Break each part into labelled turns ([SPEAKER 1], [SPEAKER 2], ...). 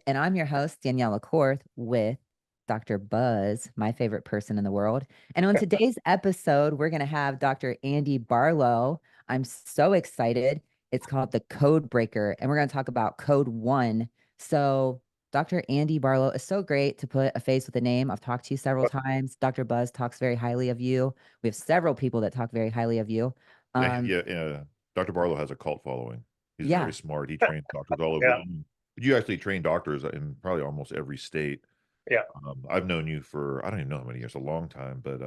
[SPEAKER 1] And I'm your host, Danielle LaCourth, with Dr. Buzz, my favorite person in the world. And on today's episode, we're going to have Dr. Andy Barlow. I'm so excited. It's called The Code Breaker, and we're going to talk about Code One. So, Dr. Andy Barlow, is so great to put a face with a name. I've talked to you several times. Dr. Buzz talks very highly of you. We have several people that talk very highly of you.
[SPEAKER 2] Yeah,
[SPEAKER 1] Um,
[SPEAKER 2] yeah, yeah. Dr. Barlow has a cult following. He's very
[SPEAKER 1] yeah.
[SPEAKER 2] smart. He trains doctors all over.
[SPEAKER 3] Yeah,
[SPEAKER 2] You actually train doctors in probably almost every state.
[SPEAKER 3] yeah.
[SPEAKER 2] I've known you for I don't even know how many years, a long time. But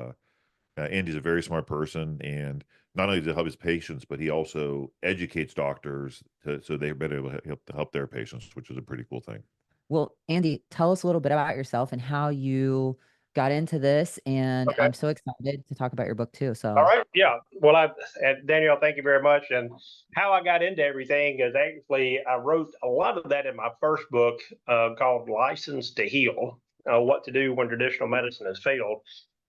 [SPEAKER 2] Andy's a very smart person, and not only does he help his patients, but he also educates doctors so they're better able to help their patients, which is a pretty cool thing.
[SPEAKER 1] Well, Andy, tell us a little bit about yourself and how you got into this. And
[SPEAKER 3] Okay.
[SPEAKER 1] I'm so excited to talk about your book too.
[SPEAKER 3] All
[SPEAKER 1] So,
[SPEAKER 3] right. Yeah. Well, and Danielle, thank you very much. And how I got into everything is actually I wrote a lot of that in my first book called License to Heal, What to Do When Traditional Medicine Has Failed.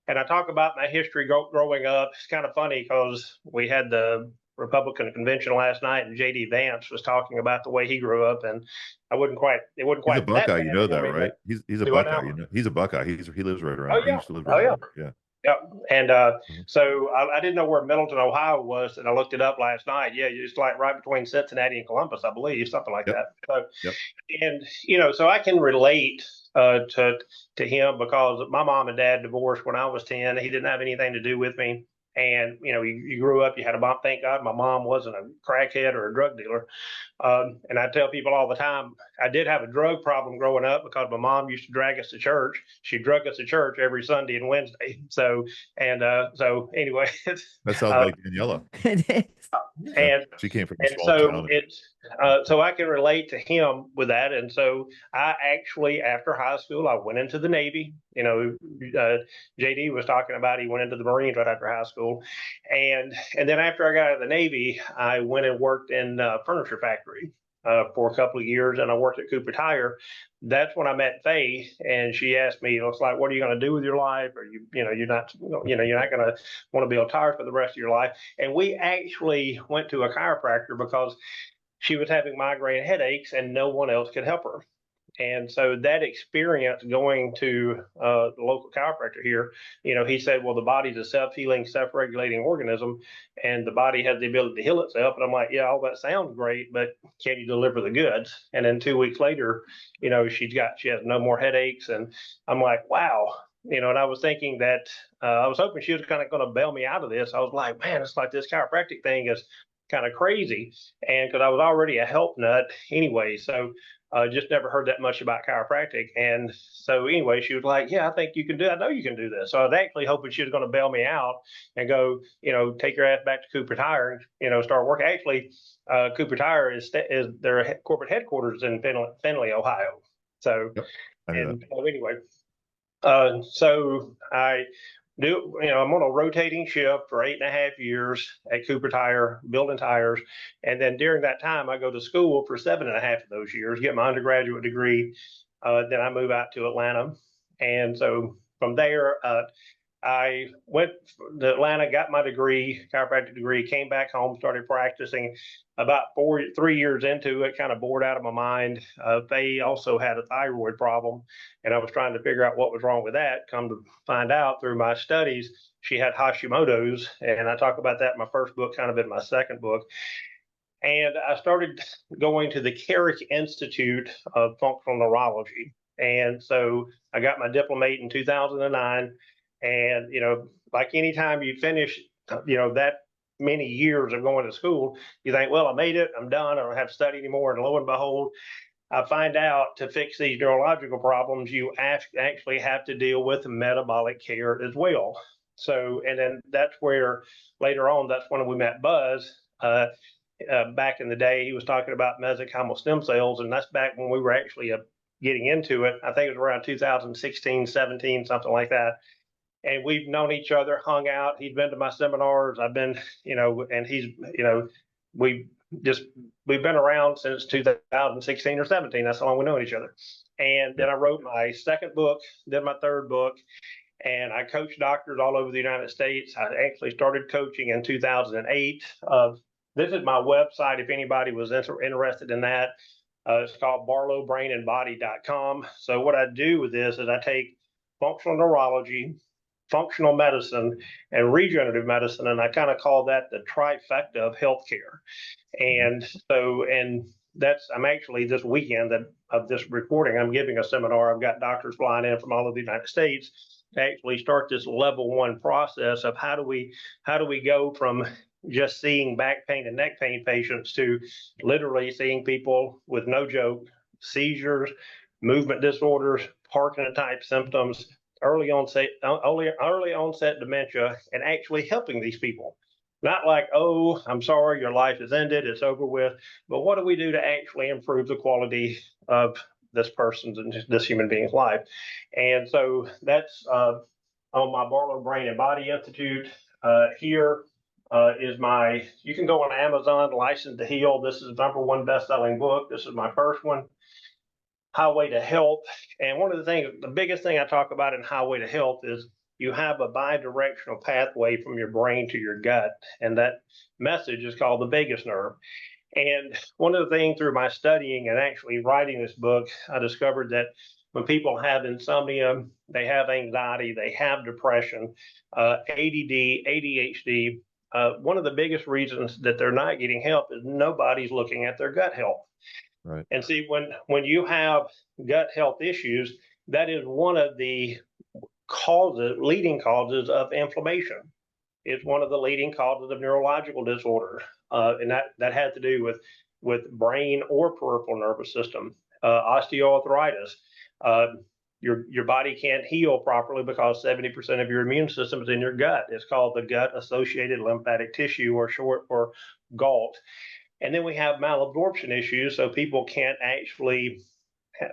[SPEAKER 3] And I talk about my history growing up. It's kind of funny because we had the Republican convention last night, and J.D. Vance was talking about the way he grew up, and it wasn't
[SPEAKER 2] He's a
[SPEAKER 3] quite that
[SPEAKER 2] Buckeye, you
[SPEAKER 3] bad
[SPEAKER 2] know
[SPEAKER 3] for
[SPEAKER 2] that,
[SPEAKER 3] me,
[SPEAKER 2] right?
[SPEAKER 3] but
[SPEAKER 2] He's a
[SPEAKER 3] do I
[SPEAKER 2] Buckeye,
[SPEAKER 3] now?
[SPEAKER 2] He's a Buckeye. He lives right
[SPEAKER 3] Oh
[SPEAKER 2] around. He
[SPEAKER 3] yeah,
[SPEAKER 2] used to live
[SPEAKER 3] oh
[SPEAKER 2] right
[SPEAKER 3] yeah.
[SPEAKER 2] around here. Yeah.
[SPEAKER 3] Yeah, and
[SPEAKER 2] Mhm.
[SPEAKER 3] so I didn't know where Middleton, Ohio was, and I looked it up last night. Yeah, it's like right between Cincinnati and Columbus, I believe, something like
[SPEAKER 2] Yep.
[SPEAKER 3] that. So,
[SPEAKER 2] Yep.
[SPEAKER 3] and so I can relate to him because my mom and dad divorced when I was 10. He didn't have anything to do with me. And you grew up, you had a mom. Thank God my mom wasn't a crackhead or a drug dealer. And I tell people all the time, I did have a drug problem growing up because my mom used to drag us to church. She drug us to church every Sunday and Wednesday. So anyway,
[SPEAKER 2] That sounds
[SPEAKER 3] uh,
[SPEAKER 2] like Daniela.
[SPEAKER 1] it is.
[SPEAKER 2] Yeah.
[SPEAKER 3] and
[SPEAKER 2] She came from a
[SPEAKER 3] and
[SPEAKER 2] small
[SPEAKER 3] so
[SPEAKER 2] town.
[SPEAKER 3] so I can relate to him with that. And so I actually, after high school, I went into the Navy. JD was talking about he went into the Marines right after high school, and then after I got out of the Navy, I went and worked in a furniture factory. For a couple of years, and I worked at Cooper Tire. That's when I met Faye, and she asked me, "It's like, what are you going to do with your life? Or you're not going to want to be a tire for the rest of your life." And we actually went to a chiropractor because she was having migraine headaches and no one else could help her. And so that experience going to the local chiropractor here, he said, well, the body's a self-healing, self-regulating organism, and the body has the ability to heal itself. And I'm like, yeah, all that sounds great, but can you deliver the goods? And then 2 weeks later, she has no more headaches. And I'm like, wow. And I was thinking that I was hoping she was kind of going to bail me out of this. I was like, man, it's like this chiropractic thing is kind of crazy. And because I was already a health nut anyway. So just never heard that much about chiropractic. And so anyway, she was like, yeah, I think you can do it. I know you can do this. So I was actually hoping she was going to bail me out and go, take your ass back to Cooper Tire and, start working. Actually, Cooper Tire is their corporate headquarters in Findlay, Ohio. So,
[SPEAKER 2] Yep. I knew that.
[SPEAKER 3] and so anyway, so I do, I'm on a rotating shift for 8.5 years at Cooper Tire, building tires. And then during that time, I go to school for 7.5 of those years, get my undergraduate degree. Then I move out to Atlanta. And so from there, I went to Atlanta, got my degree, chiropractic degree, came back home, started practicing. About 3 years into it, kind of bored out of my mind. They also had a thyroid problem, and I was trying to figure out what was wrong with that. Come to find out through my studies, she had Hashimoto's, and I talk about that in my first book, kind of in my second book. And I started going to the Carrick Institute of Functional Neurology. And so I got my diplomate in 2009. And, like anytime you finish, that many years of going to school, you think, well, I made it, I'm done, I don't have to study anymore. And lo and behold, I find out to fix these neurological problems, you actually have to deal with metabolic care as well. So, and then that's where later on, that's when we met Buzz. Back in the day, he was talking about mesenchymal stem cells, and that's back when we were actually getting into it. I think it was around 2016, 17, something like that. And we've known each other, hung out. He's been to my seminars. I've been, and he's, we just we've been around since 2016 or 17. That's how long we know each other. And then
[SPEAKER 2] Yep.
[SPEAKER 3] I wrote my second book, then my third book, and I coached doctors all over the United States. I actually started coaching in 2008. This is my website if anybody was interested in that. It's called barlowbrainandbody.com. So what I do with this is I take functional neurology, functional medicine, and regenerative medicine, and I kind of call that the trifecta of healthcare. And so, and I'm actually this weekend of this recording, I'm giving a seminar. I've got doctors flying in from all over the United States to actually start this level 1 process of how do we go from just seeing back pain and neck pain patients to literally seeing people with, no joke, seizures, movement disorders, Parkinson type symptoms, early onset dementia, and actually helping these people. Not like, oh, I'm sorry, your life is ended, it's over with, but what do we do to actually improve the quality of this person's and this human being's life? And so that's on my Barlow Brain and Body Institute. Here is my, you can go on Amazon, License to Heal. This is the #1 best-selling book. This is my first one, Highway to Health. And one of the things, the biggest thing I talk about in Highway to Health is you have a bi-directional pathway from your brain to your gut. And that message is called the vagus nerve. And one of the things through my studying and actually writing this book, I discovered that when people have insomnia, they have anxiety, they have depression, ADD, ADHD, one of the biggest reasons that they're not getting help is nobody's looking at their gut health.
[SPEAKER 2] Right.
[SPEAKER 3] And see, when you have gut health issues, that is one of the leading causes of inflammation. It's one of the leading causes of neurological disorder, and that had to do with brain or peripheral nervous system, osteoarthritis. Your body can't heal properly because 70% of your immune system is in your gut. It's called the gut-associated lymphatic tissue, or short for GALT. And then we have malabsorption issues, so people can't actually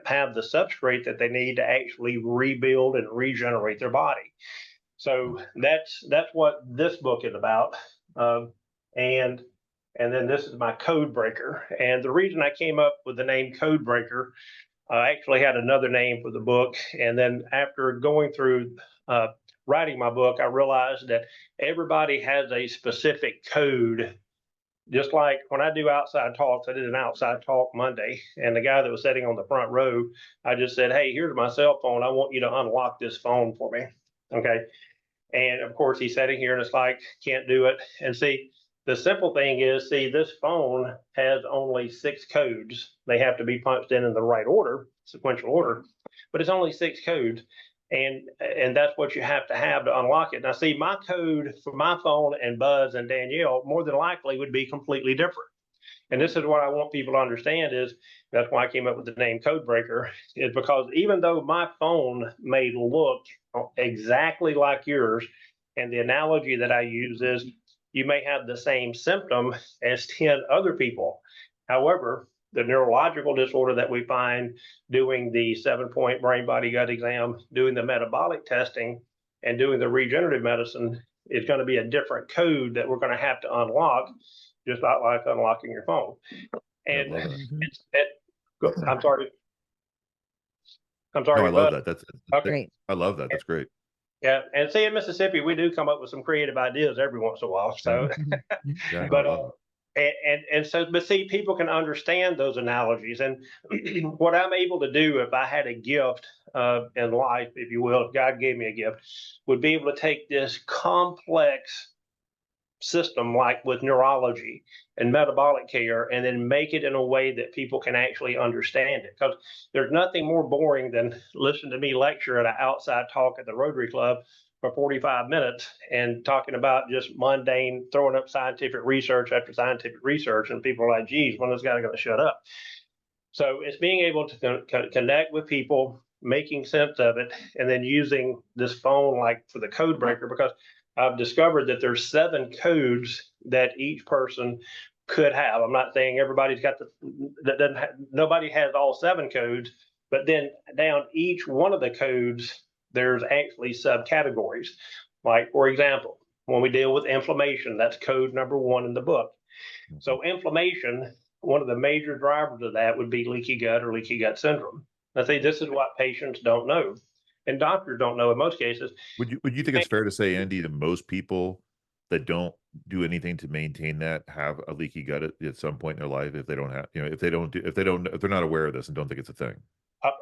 [SPEAKER 3] have the substrate that they need to actually rebuild and regenerate their body. So that's what this book is about. And then this is my code breaker. And the reason I came up with the name Code Breaker, I actually had another name for the book. And then after going through writing my book, I realized that everybody has a specific code. Just like when I do outside talks, I did an outside talk Monday, and the guy that was sitting on the front row, I just said, hey, here's my cell phone. I want you to unlock this phone for me. Okay. And of course, he's sitting here and it's like, can't do it. And see, the simple thing is, see, this phone has only 6 codes. They have to be punched in the right order, sequential order, but it's only 6 codes. And that's what you have to unlock it. Now, see, my code for my phone and Buzz and Danielle more than likely would be completely different. And this is what I want people to understand is that's why I came up with the name Code Breaker, is because even though my phone may look exactly like yours, and the analogy that I use is you may have the same symptom as 10 other people. However, the neurological disorder that we find doing the 7-point brain body gut exam, doing the metabolic testing, and doing the regenerative medicine is going to be a different code that we're going to have to unlock, just not like unlocking your phone. And I'm sorry.
[SPEAKER 2] No, I love that. That's
[SPEAKER 1] okay. Great.
[SPEAKER 2] I love that. That's great.
[SPEAKER 3] Yeah, and see, in Mississippi, we do come up with some creative ideas every once in a while. So,
[SPEAKER 2] yeah,
[SPEAKER 3] but but see, people can understand those analogies, and what I'm able to do if I had a gift in life, if you will, if God gave me a gift, would be able to take this complex system like with neurology and metabolic care and then make it in a way that people can actually understand it, because there's nothing more boring than listen to me lecture at an outside talk at the Rotary Club for 45 minutes and talking about just mundane, throwing up scientific research after scientific research, and people are like, geez, when is this guy going to shut up? So it's being able to connect with people, making sense of it, and then using this phone like for the code breaker, because I've discovered that there's 7 codes that each person could have. I'm not saying everybody's got nobody has all 7 codes, but then down each one of the codes, there's actually subcategories. Like, for example, when we deal with inflammation, that's code #1 in the book. So inflammation, one of the major drivers of that would be leaky gut or leaky gut syndrome. I think this is what patients don't know, and doctors don't know in most cases.
[SPEAKER 2] Would you think it's fair to say, Andy, that most people that don't do anything to maintain that have a leaky gut at some point in their life if they don't have, if they're not aware of this and don't think it's a thing?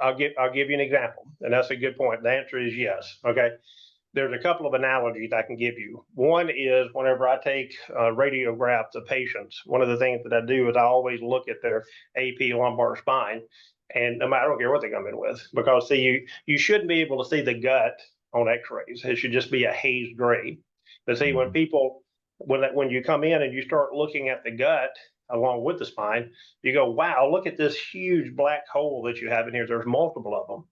[SPEAKER 3] I'll give you an example, and that's a good point. The answer is yes. Okay. There's a couple of analogies I can give you. One is whenever I take radiographs of patients, one of the things that I do is I always look at their AP lumbar spine, and no matter, I don't care what they come in with, because see, you shouldn't be able to see the gut on X-rays. It should just be a haze gray. But see, when people when you come in and you start looking at the gut along with the spine, you go, wow, look at this huge black hole that you have in here. There's multiple of them.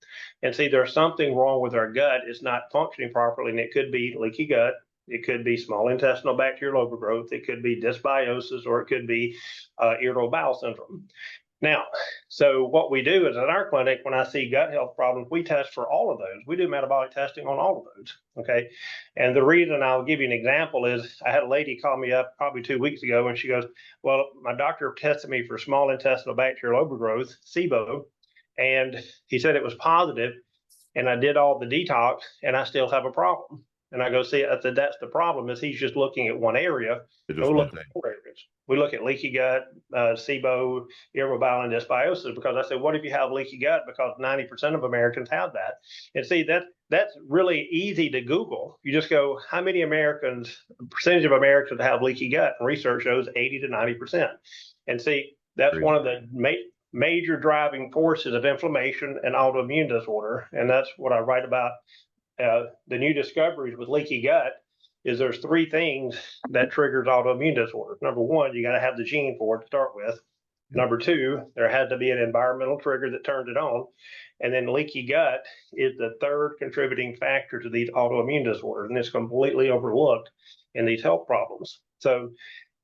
[SPEAKER 3] And see, there's something wrong with our gut. It's not functioning properly, and it could be leaky gut. It could be small intestinal bacterial overgrowth. It could be dysbiosis, or it could be irritable bowel syndrome. Now, so what we do is at our clinic, when I see gut health problems, we test for all of those. We do metabolic testing on all of those. Okay. And the reason, I'll give you an example, is I had a lady call me up probably 2 weeks ago, and she goes, well, my doctor tested me for small intestinal bacterial overgrowth, SIBO, and he said it was positive, and I did all the detox, and I still have a problem. And I go, see, that's the problem, is he's just looking at one area. And we look at 4 areas. We look at leaky gut, SIBO, irritable bowel, and dysbiosis, because I said, what if you have leaky gut? Because 90% of Americans have that. And see, that's really easy to Google. You just go, how many Americans, percentage of Americans have leaky gut? And research shows 80 to 90%. And see, that's one of the major driving forces of inflammation and autoimmune disorder. And that's what I write about. The new discoveries with leaky gut is there's 3 things that triggers autoimmune disorder. Number 1, you got to have the gene for it to start with. Number 2, there had to be an environmental trigger that turned it on. And then leaky gut is the 3rd contributing factor to these autoimmune disorders, and it's completely overlooked in these health problems. So,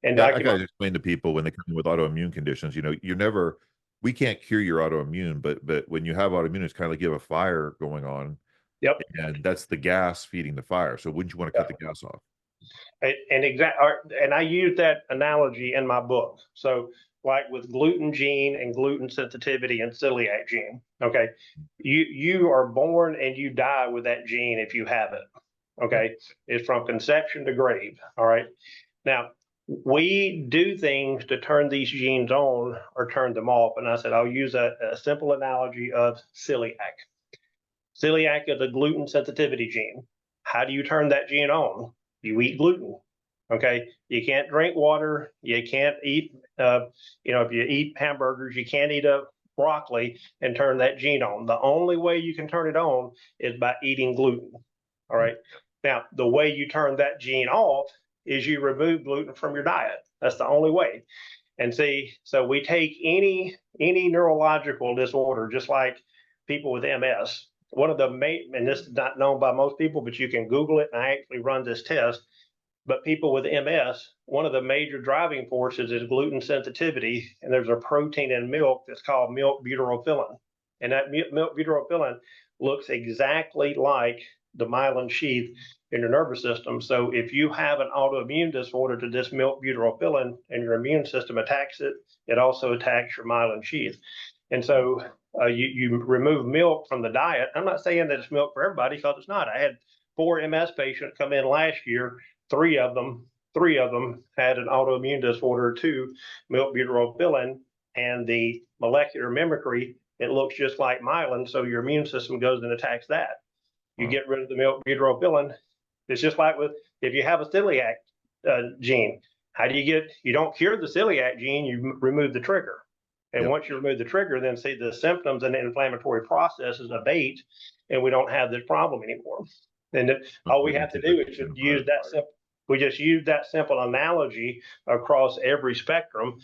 [SPEAKER 3] and
[SPEAKER 2] I gotta explain to people when they come in with autoimmune conditions, we can't cure your autoimmune, but when you have autoimmune, it's kind of like you have a fire going on.
[SPEAKER 3] Yep.
[SPEAKER 2] And that's the gas feeding the fire. So wouldn't you want to cut the gas off?
[SPEAKER 3] And I use that analogy in my book. So like with gluten gene and gluten sensitivity and celiac gene, okay, you are born and you die with that gene if you have it. Okay. It's from conception to grave. All right. Now, we do things to turn these genes on or turn them off. And I said, I'll use a simple analogy of celiac. Celiac is a gluten sensitivity gene. How do you turn that gene on? You eat gluten. Okay. You can't drink water. You can't eat, if you eat hamburgers, you can't eat a broccoli and turn that gene on. The only way you can turn it on is by eating gluten. All right. Now, the way you turn that gene off is you remove gluten from your diet. That's the only way. And see, so we take any neurological disorder, just like people with MS. One of the and this is not known by most people, but you can Google it, and I actually run this test. But people with MS, one of the major driving forces is gluten sensitivity, and there's a protein in milk that's called milk butyrophilin. And that milk butyrophilin looks exactly like the myelin sheath in your nervous system. So if you have an autoimmune disorder to this milk butyrophilin and your immune system attacks it, it also attacks your myelin sheath. And so you remove milk from the diet. I'm not saying that it's milk for everybody, because it's not. I had 4 MS patients come in last year. 3 of them had an autoimmune disorder to milk butyrophilin, and the molecular mimicry, it looks just like myelin. So your immune system goes and attacks that. You get rid of the milk butyrophilin. It's just like if you have a celiac gene, you don't cure the celiac gene, you remove the trigger. And once you remove the trigger, then see the symptoms and the inflammatory processes abate, and we don't have this problem anymore. And all we have to do is just use that simple. We just use that simple analogy across every spectrum.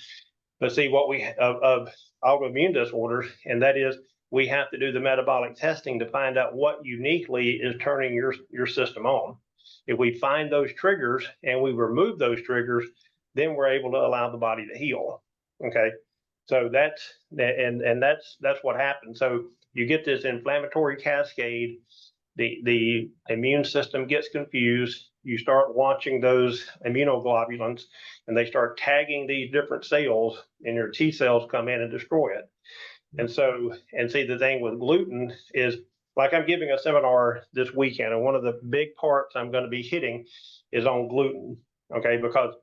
[SPEAKER 3] But see what of autoimmune disorders, and that is we have to do the metabolic testing to find out what uniquely is turning your system on. If we find those triggers and we remove those triggers, then we're able to allow the body to heal. Okay. So that's what happens. So you get this inflammatory cascade, the immune system gets confused. You start launching those immunoglobulins, and they start tagging these different cells, and your T cells come in and destroy it. And see, the thing with gluten is, like, I'm giving a seminar this weekend, and one of the big parts I'm going to be hitting is on gluten. Okay, because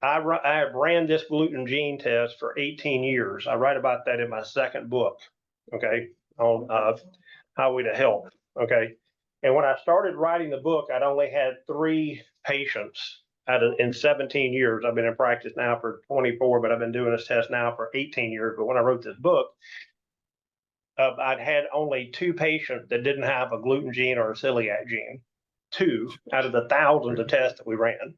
[SPEAKER 3] I have ran this gluten gene test for 18 years. I write about that in my second book, okay, on Highway to Health, okay. And when I started writing the book, I'd only had 3 patients in 17 years. I've been in practice now for 24, but I've been doing this test now for 18 years. But when I wrote this book, I'd had only 2 patients that didn't have a gluten gene or a celiac gene. 2 out of the thousands of tests that we ran.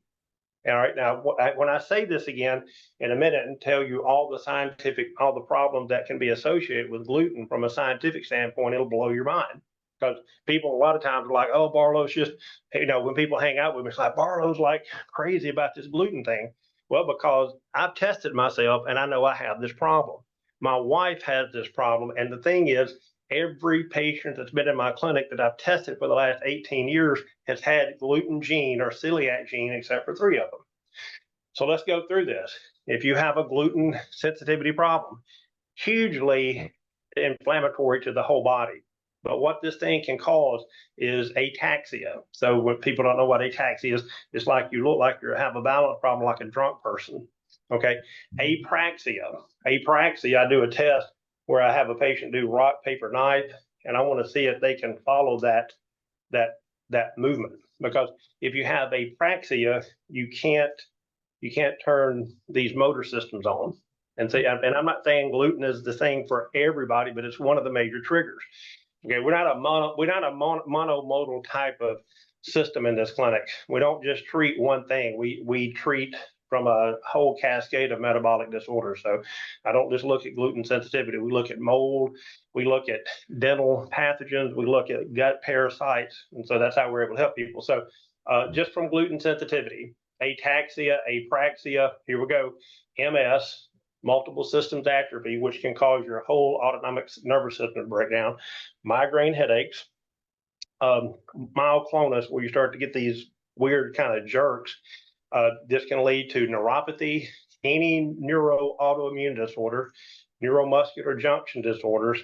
[SPEAKER 3] All right. Now, when I say this again in a minute and tell you all the problems that can be associated with gluten from a scientific standpoint, it'll blow your mind. Because people a lot of times are like, oh, Barlow's just, when people hang out with me, it's like, Barlow's like crazy about this gluten thing. Well, because I've tested myself and I know I have this problem. My wife has this problem. And the thing is, every patient that's been in my clinic that I've tested for the last 18 years has had gluten gene or celiac gene, except for 3 of them. So let's go through this. If you have a gluten sensitivity problem, hugely inflammatory to the whole body. But what this thing can cause is ataxia. So when people don't know what ataxia is, it's like you look like you have a balance problem like a drunk person. Okay. Apraxia. Apraxia, I do a test where I have a patient do rock, paper, knife, and I want to see if they can follow that movement. Because if you have apraxia, you can't turn these motor systems on. And I'm not saying gluten is the same for everybody, but it's one of the major triggers. Okay, we're not a monomodal type of system in this clinic. We don't just treat one thing. We treat from a whole cascade of metabolic disorders. So I don't just look at gluten sensitivity. We look at mold, we look at dental pathogens, we look at gut parasites, and so that's how we're able to help people. So just from gluten sensitivity, ataxia, apraxia, here we go, MS, multiple systems atrophy, which can cause your whole autonomic nervous system to break down, migraine headaches, myoclonus, where you start to get these weird kind of jerks. This can lead to neuropathy, any neuroautoimmune disorder, neuromuscular junction disorders.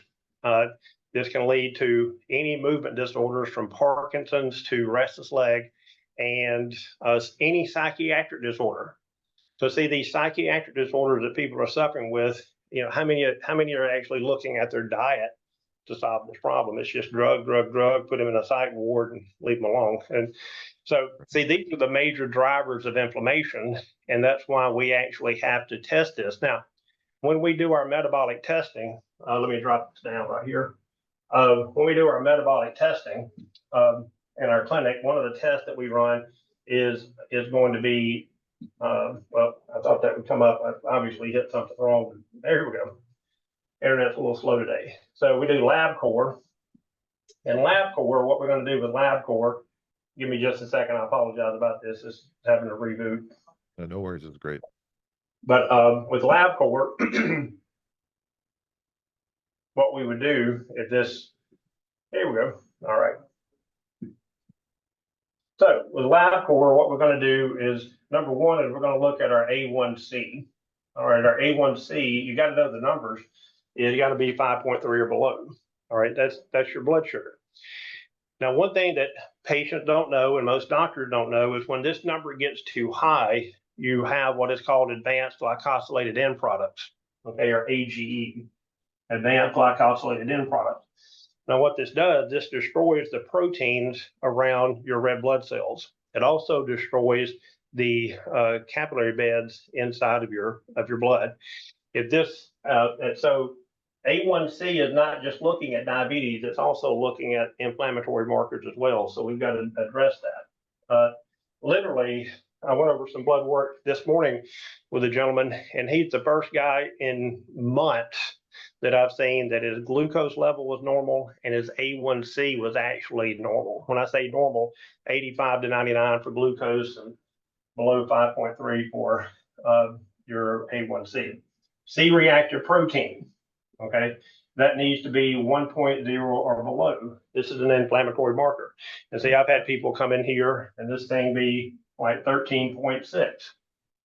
[SPEAKER 3] This can lead to any movement disorders from Parkinson's to restless leg, and any psychiatric disorder. So see, these psychiatric disorders that people are suffering with, how many are actually looking at their diet to solve this problem? It's just drug, put them in a psych ward and leave them alone. And so see, these are the major drivers of inflammation, and that's why we actually have to test this. Now, when we do our metabolic testing, let me drop this down right here. When we do our metabolic testing in our clinic, one of the tests that we run is going to be, well, I thought that would come up. I obviously hit something wrong. There we go. Internet's a little slow today. So we do LabCorp. And LabCorp, what we're going to do with LabCorp, give me just a second. I apologize about this. It's having a reboot.
[SPEAKER 2] No worries. It's great.
[SPEAKER 3] But with LabCorp, what we would do if this, here we go. All right. So with LabCorp, what we're going to do is, number one, is we're going to look at our A1C. All right, our A1C, you got to know the numbers. You got to be 5.3 or below. All right, that's your blood sugar. Now, one thing that patients don't know and most doctors don't know is when this number gets too high, you have what is called advanced glycosylated end products, okay, or AGE, advanced glycosylated end products. Now, what this does, this destroys the proteins around your red blood cells. It also destroys the capillary beds inside of your blood. If this, so A1C is not just looking at diabetes; it's also looking at inflammatory markers as well. So we've got to address that. Literally, I went over some blood work this morning with a gentleman, and he's the first guy in months that I've seen that his glucose level was normal and his A1C was actually normal. When I say normal, 85 to 99 for glucose and below 5.3 for your A1C. C-reactive protein, okay, that needs to be 1.0 or below. This is an inflammatory marker. And see, I've had people come in here and this thing be like 13.6.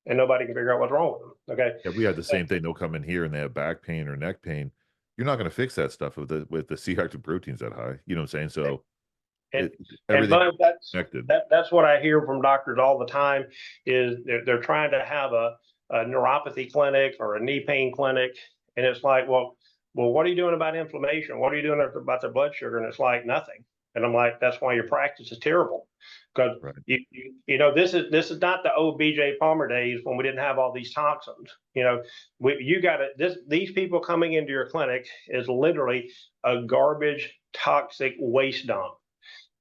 [SPEAKER 3] And nobody can figure out what's wrong with them. Okay.
[SPEAKER 2] Yeah, we had the same thing. They'll come in here and they have back pain or neck pain. You're not going to fix that stuff with the C-active proteins that high. You know what I'm saying? So
[SPEAKER 3] And and
[SPEAKER 2] Everything
[SPEAKER 3] Bud,
[SPEAKER 2] connected.
[SPEAKER 3] that's what I hear from doctors all the time is they're trying to have a neuropathy clinic or a knee pain clinic, and it's like, well, what are you doing about inflammation? What are you doing about their blood sugar? And it's like nothing. And I'm like, that's why your practice is terrible, because
[SPEAKER 2] Right.
[SPEAKER 3] this is not the old BJ Palmer days when we didn't have all these toxins. You got to these people coming into your clinic is literally a garbage, toxic waste dump.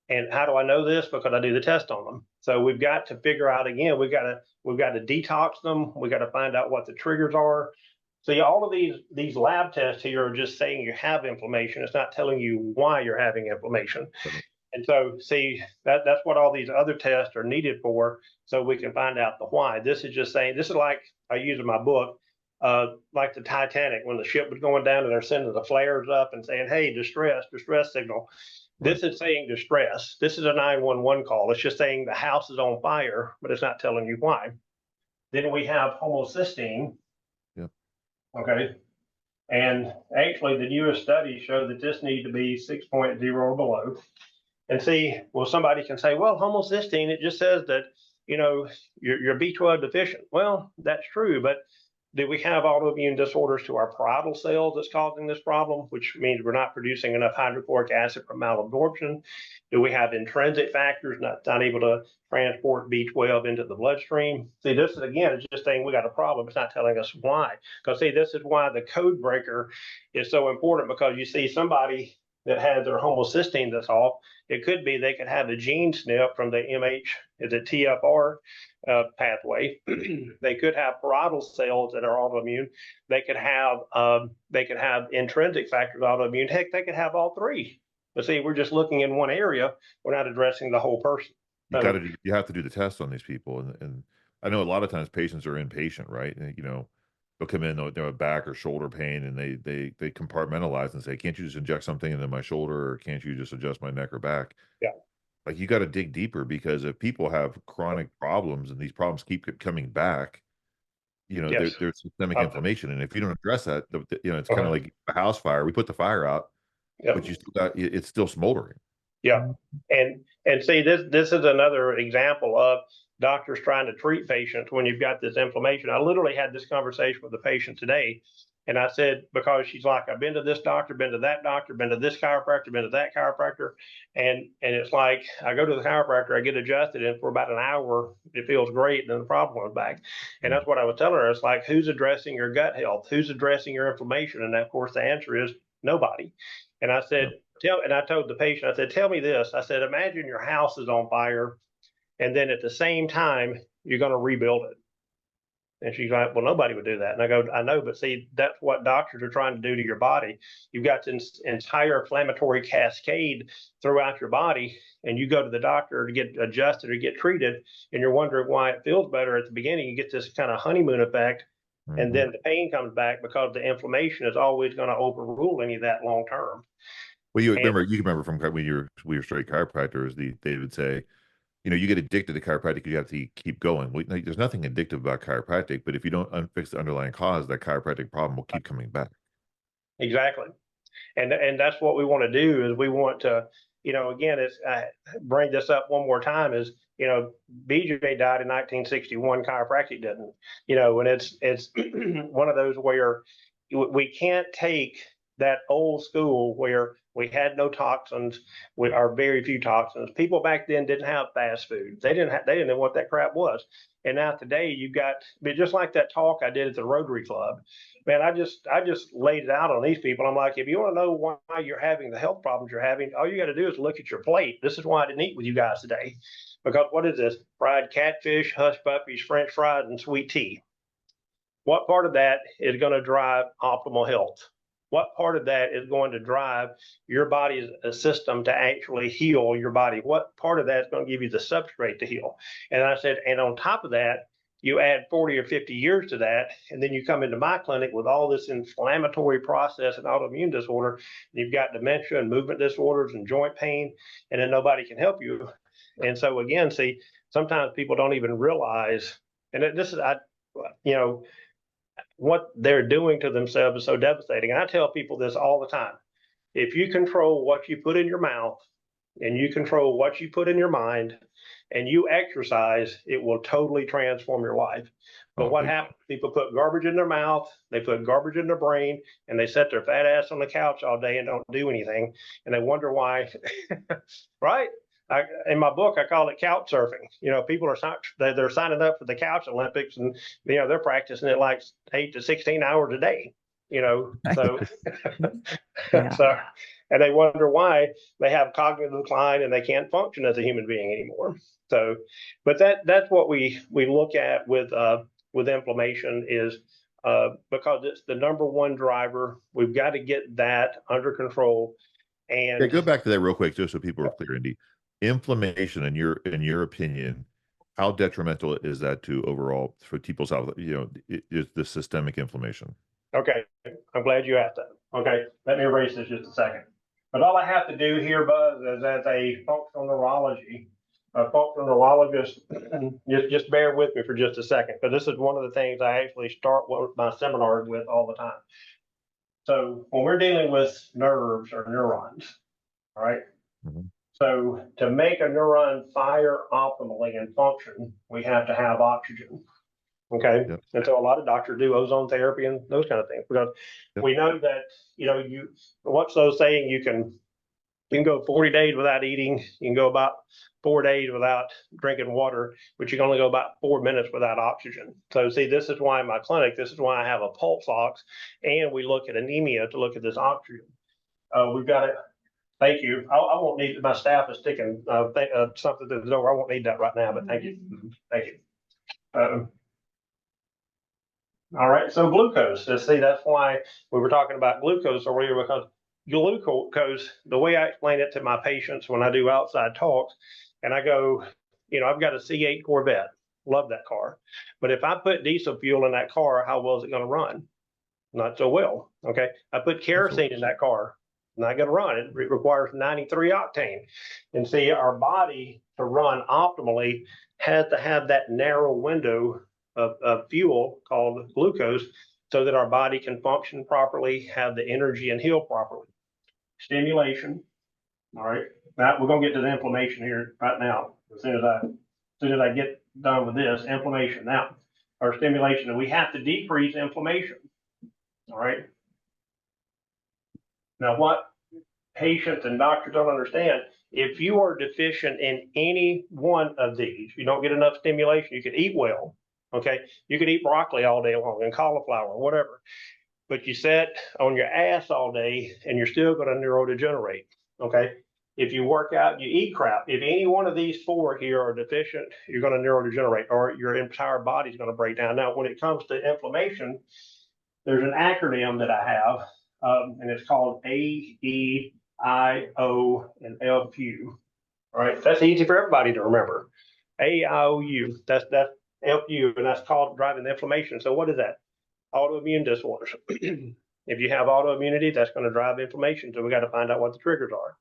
[SPEAKER 3] And how do I know this? Because I do the test on them. So we've got to figure out again. We've got to detox them. We got to find out what the triggers are. So all of these lab tests here are just saying you have inflammation. It's not telling you why you're having inflammation.
[SPEAKER 2] Right.
[SPEAKER 3] And so see that's what all these other tests are needed for, so we can find out the why. This is just saying, this is like I use in my book, like the Titanic when the ship was going down and they're sending the flares up and saying, hey, distress signal.
[SPEAKER 2] Right.
[SPEAKER 3] This is saying distress. This is a 911 call. It's just saying the house is on fire, but it's not telling you why. Then we have homocysteine.
[SPEAKER 2] Yep.
[SPEAKER 3] Okay. And actually, the newest studies show that this needs to be 6.0 or below. And see, well, somebody can say, well, homocysteine, it just says that, you're B12 deficient. Well, that's true, but do we have autoimmune disorders to our parietal cells that's causing this problem, which means we're not producing enough hydrochloric acid from malabsorption? Do we have intrinsic factors not able to transport B12 into the bloodstream? See, this is, again, it's just saying we got a problem. It's not telling us why. Because, see, this is why the code breaker is so important, because you see somebody that has their homocysteine that's off, it could be they could have a gene SNP from the is it TFR pathway. They could have parietal cells that are autoimmune. They could have intrinsic factors autoimmune. Heck, they could have all three. But see, we're just looking in one area. We're not addressing the whole person. So,
[SPEAKER 2] You have to do the test on these people, and I know a lot of times patients are impatient, right? And, they'll come in, they'll have back or shoulder pain, and they compartmentalize and say, "Can't you just inject something into my shoulder, or can't you just adjust my neck or back?"
[SPEAKER 3] yeah,
[SPEAKER 2] Like, you got to dig deeper, because if people have chronic problems and these problems keep coming back,
[SPEAKER 3] yes,
[SPEAKER 2] there's systemic
[SPEAKER 3] uh,
[SPEAKER 2] inflammation, and if you don't address that, it's kind of
[SPEAKER 3] uh-huh.
[SPEAKER 2] like a house fire. We put the fire out, but
[SPEAKER 3] Yep.
[SPEAKER 2] you still got it's still smoldering.
[SPEAKER 3] Yeah, and see, this is another example of doctors trying to treat patients when you've got this inflammation. I literally had this conversation with a patient today, and I said, because she's like, I've been to this doctor, been to that doctor, been to this chiropractor, been to that chiropractor, and it's like I go to the chiropractor, I get adjusted, and for about an hour it feels great, and then the problem comes back. And
[SPEAKER 2] Mm.
[SPEAKER 3] that's what I was telling her. It's like, who's addressing your gut health? Who's addressing your inflammation? And of course, the answer is nobody. And I
[SPEAKER 2] Yeah.
[SPEAKER 3] said, and I told the patient, I said, tell me this. I said, imagine your house is on fire, and then at the same time, you're going to rebuild it. And she's like, well, nobody would do that. And I go, I know, but see, that's what doctors are trying to do to your body. You've got this entire inflammatory cascade throughout your body, and you go to the doctor to get adjusted or get treated, and you're wondering why it feels better at the beginning. You get this kind of honeymoon effect, and
[SPEAKER 2] Mhm.
[SPEAKER 3] then the pain comes back because the inflammation is always going to overrule any of that long term.
[SPEAKER 2] Well,
[SPEAKER 3] And
[SPEAKER 2] you remember from when we were straight chiropractors, they would say, you get addicted to chiropractic, you have to keep going. There's nothing addictive about chiropractic, but if you don't fix the underlying cause, that chiropractic problem will keep coming back.
[SPEAKER 3] exactly. And that's what we want to do is we want to, again, it's bring this up one more time is, BJ died in 1961, chiropractic didn't, and it's one of those where we can't take that old school where we had no toxins, we are very few toxins. People back then didn't have fast food. They didn't know what that crap was. And now today you've got, but just like that talk I did at the Rotary Club, man, I just laid it out on these people. I'm like, if you want to know why you're having the health problems you're having, all you got to do is look at your plate. This is why I didn't eat with you guys today, because what is this? Fried catfish, hush puppies, French fries, and sweet tea. What part of that is going to drive optimal health? What part of that is going to drive your body's system to actually heal your body? What part of that is going to give you the substrate to heal? And I said, and on top of that, you add 40 or 50 years to that, and then you come into my clinic with all this inflammatory process and autoimmune disorder. And you've got dementia and movement disorders and joint pain, and then nobody can help you. And so again, see, sometimes people don't even realize, and this is you know, what they're doing to themselves is so devastating. And I tell people this all the time. If you control what you put in your mouth, and you control what you put in your mind and you exercise, it will totally transform your life. But what happens? People put garbage in their mouth, they put garbage in their brain, and they sit their fat ass on the couch all day and don't do anything. And they wonder why, right? In my book, I call it couch surfing. People are they're signing up for the couch Olympics, and they're practicing it like 8 to 16 hours a day. So
[SPEAKER 1] Yeah.
[SPEAKER 3] so, and they wonder why they have cognitive decline and they can't function as a human being anymore. So, but that's what we look at with inflammation is because it's the number one driver. We've got to get that under control.
[SPEAKER 2] Yeah,
[SPEAKER 3] And
[SPEAKER 2] go back to that real quick, just so people are clear, Andy. Inflammation, in your opinion, how detrimental is that to overall for people's health? Is the systemic inflammation?
[SPEAKER 3] okay, I'm glad you asked that. Okay, let me erase this just a second. But all I have to do here, Buzz, is as a functional neurologist, just bear with me for just a second, because this is one of the things I actually start my seminars with all the time. So when we're dealing with nerves or neurons, all right,
[SPEAKER 2] Mhm.
[SPEAKER 3] so to make a neuron fire optimally and function, we have to have oxygen. Okay.
[SPEAKER 2] Yep.
[SPEAKER 3] And so a lot of doctors do ozone therapy and those kind of things because
[SPEAKER 2] Yep.
[SPEAKER 3] we know that, what's those saying, you can go 40 days without eating. You can go about 4 days without drinking water, but you can only go about 4 minutes without oxygen. So see, this is why in my clinic, this is why I have a pulse ox, and we look at anemia to look at this oxygen. We've got it. Thank you. I won't need, my staff is sticking something to the door. I won't need that right now, but thank you. Thank you. All right, so glucose. See, that's why we were talking about glucose earlier, because glucose, the way I explain it to my patients when I do outside talks, and I go, I've got a C8 Corvette, love that car. But if I put diesel fuel in that car, how well is it going to run? Not so well. Okay. I put kerosene in that car, not going to run. It requires 93 octane. And see, our body to run optimally has to have that narrow window of fuel called glucose so that our body can function properly, have the energy, and heal properly. Stimulation. All right. Now we're going to get to the inflammation here right now. As soon as I get done with this, inflammation. Now, our stimulation, and we have to decrease inflammation. All right. Now, what patients and doctors don't understand, if you are deficient in any one of these, you don't get enough stimulation, you can eat well. Okay. You can eat broccoli all day long and cauliflower, whatever, but you sit on your ass all day and you're still going to neurodegenerate. Okay. If you work out, you eat crap. If any one of these four here are deficient, you're going to neurodegenerate or your entire body's going to break down. Now, when it comes to inflammation, there's an acronym that I have, and it's called A, E, I, O, and L, Q. All right, that's easy for everybody to remember. A, I, O, U. That's L, Q, and that's called driving inflammation. So what is that? Autoimmune disorders. If you have autoimmunity, that's going to drive inflammation. So we got to find out what the triggers are.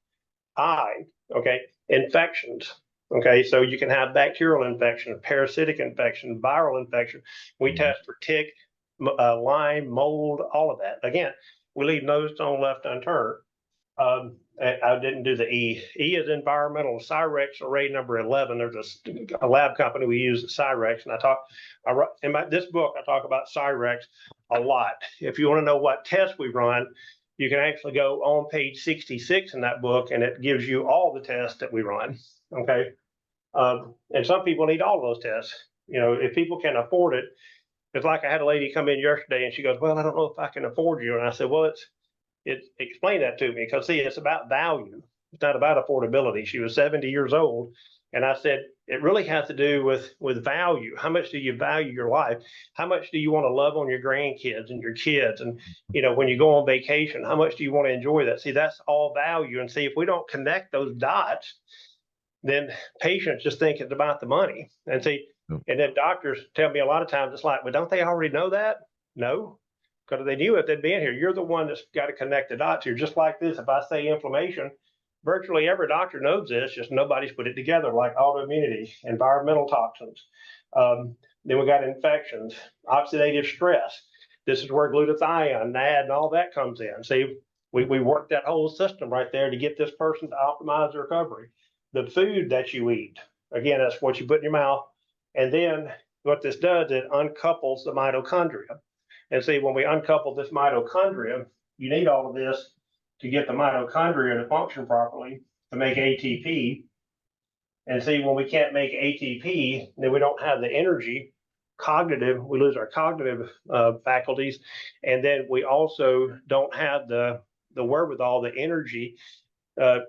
[SPEAKER 3] I, okay, infections. Okay, so you can have bacterial infection, parasitic infection, viral infection. We test for tick, Lyme, mold, all of that. Again, we leave no stone left unturned. I didn't do the E. E is environmental. Cyrex array number 11. There's a lab company we use Cyrex, and in this book I talk about Cyrex a lot. If you want to know what tests we run, you can actually go on page 66 in that book, and it gives you all the tests that we run. Okay, and some people need all those tests. If people can afford it, it's like I had a lady come in yesterday, and she goes, "Well, I don't know if I can afford you," and I said, "Well, explain that to me, because see, it's about value. It's not about affordability." She was 70 years old, and I said, it really has to do with value. How much do you value your life? How much do you want to love on your grandkids and your kids? And when you go on vacation, how much do you want to enjoy that? See, that's all value. And see, if we don't connect those dots, then patients just think it's about the money. And see, and then doctors tell me a lot of times, it's like, well, don't they already know that? No, because if they knew it, they'd be in here. You're the one that's got to connect the dots here. Just like this, if I say inflammation, virtually every doctor knows this, just nobody's put it together, like autoimmunity, environmental toxins. Then we got infections, oxidative stress. This is where glutathione, NAD, and all that comes in. See, We work that whole system right there to get this person to optimize their recovery. The food that you eat, again, that's what you put in your mouth. And then what this does, it uncouples the mitochondria. And see, when we uncouple this mitochondria, you need all of this to get the mitochondria to function properly to make ATP. And see, when we can't make ATP, then we don't have the energy, cognitive, we lose our cognitive faculties. And then we also don't have the wherewithal, the energy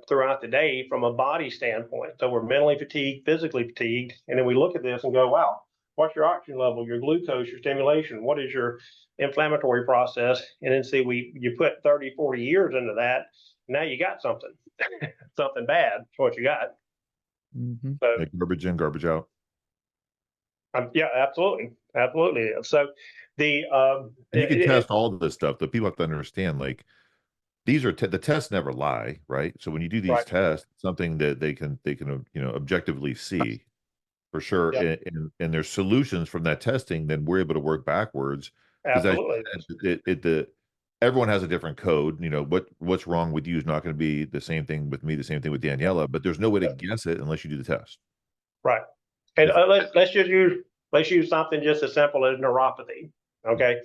[SPEAKER 3] throughout the day from a body standpoint. So we're mentally fatigued, physically fatigued. And then we look at this and go, wow, what's your oxygen level, your glucose, your stimulation? What is your inflammatory process? And then see, you put 30, 40 years into that. Now you got something, something bad. That's what you got.
[SPEAKER 1] Mm-hmm.
[SPEAKER 3] So,
[SPEAKER 2] like garbage in, garbage out.
[SPEAKER 3] yeah, absolutely. Absolutely. So the,
[SPEAKER 2] And you can test all of this stuff. The people have to understand, like, these are the tests never lie, right? So when you do these
[SPEAKER 3] right.
[SPEAKER 2] tests, something that they can objectively see for sure,
[SPEAKER 3] Yep.
[SPEAKER 2] and there's solutions from that testing. Then we're able to work backwards because
[SPEAKER 3] Absolutely.
[SPEAKER 2] everyone has a different code. What's wrong with you is not going to be the same thing with me, the same thing with Daniela. But there's no way to
[SPEAKER 3] Yep.
[SPEAKER 2] guess it unless you do the test.
[SPEAKER 3] Right. And let's use something just as simple as neuropathy. Okay,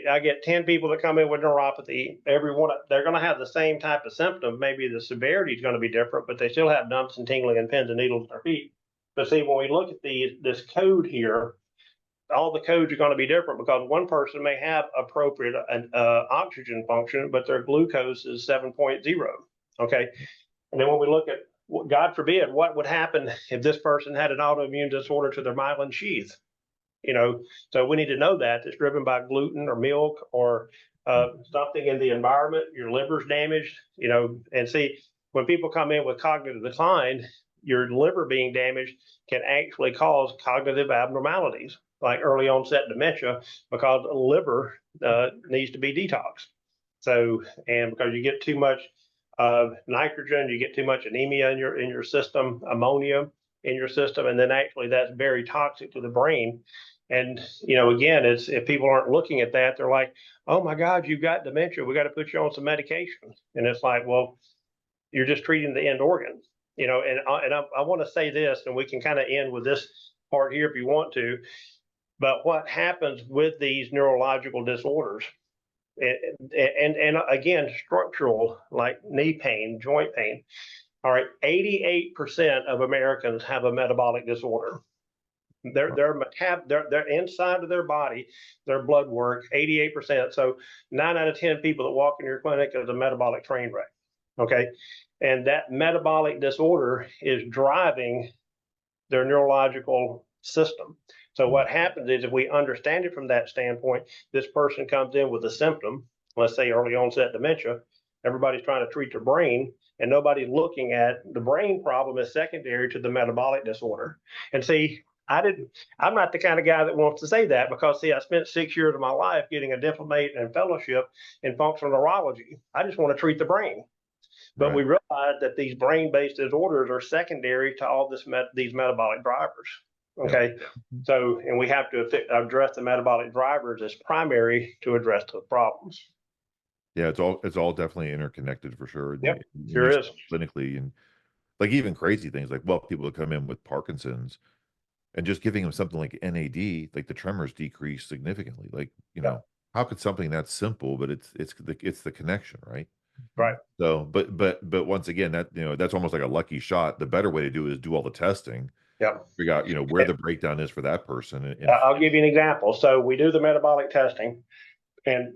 [SPEAKER 3] I get 10 people that come in with neuropathy. Everyone, they're going to have the same type of symptom. Maybe the severity is going to be different, but they still have dumps and tingling and pins and needles in their feet. But see, when we look at this code here, all the codes are going to be different because one person may have appropriate oxygen function, but their glucose is 7.0. Okay, and then when we look at, God forbid, what would happen if this person had an autoimmune disorder to their myelin sheath? So we need to know that it's driven by gluten or milk or something in the environment. Your liver's damaged, and see, when people come in with cognitive decline, your liver being damaged can actually cause cognitive abnormalities like early onset dementia because the liver needs to be detoxed. So, and because you get too much nitrogen, you get too much anemia in your system, ammonia in your system, and then actually that's very toxic to the brain. And again, it's if people aren't looking at that, they're like, "Oh my God, you've got dementia. We got to put you on some medication." And it's like, well, you're just treating the end organ, And I want to say this, and we can kind of end with this part here if you want to. But what happens with these neurological disorders, and again, structural like knee pain, joint pain. All right, 88% of Americans have a metabolic disorder. They're inside of their body, their blood work, 88%. So 9 out of 10 people that walk in your clinic is a metabolic train wreck. Okay. And that metabolic disorder is driving their neurological system. So what happens is if we understand it from that standpoint, this person comes in with a symptom, let's say early onset dementia, everybody's trying to treat their brain and nobody's looking at the brain problem as secondary to the metabolic disorder. And see, I'm not the kind of guy that wants to say that because see, I spent 6 years of my life getting a diplomate and fellowship in functional neurology. I just want to treat the brain. But
[SPEAKER 2] Right.
[SPEAKER 3] we realize that these brain-based disorders are secondary to all these metabolic drivers. Okay,
[SPEAKER 2] Yep.
[SPEAKER 3] so and we have to address the metabolic drivers as primary to address the problems.
[SPEAKER 2] Yeah, it's all definitely interconnected for sure.
[SPEAKER 3] Yep,
[SPEAKER 2] And
[SPEAKER 3] sure
[SPEAKER 2] you
[SPEAKER 3] is.
[SPEAKER 2] clinically, and like even crazy things like, well, people that come in with Parkinson's and just giving them something like NAD, like the tremors decrease significantly. Like,
[SPEAKER 3] Yep,
[SPEAKER 2] how could something that simple, but it's the connection, right?
[SPEAKER 3] right.
[SPEAKER 2] So, but once again, that's almost like a lucky shot. The better way to do it is do all the testing,
[SPEAKER 3] Yep.
[SPEAKER 2] figure out, where the breakdown is for that person.
[SPEAKER 3] I'll give you an example. So we do the metabolic testing, and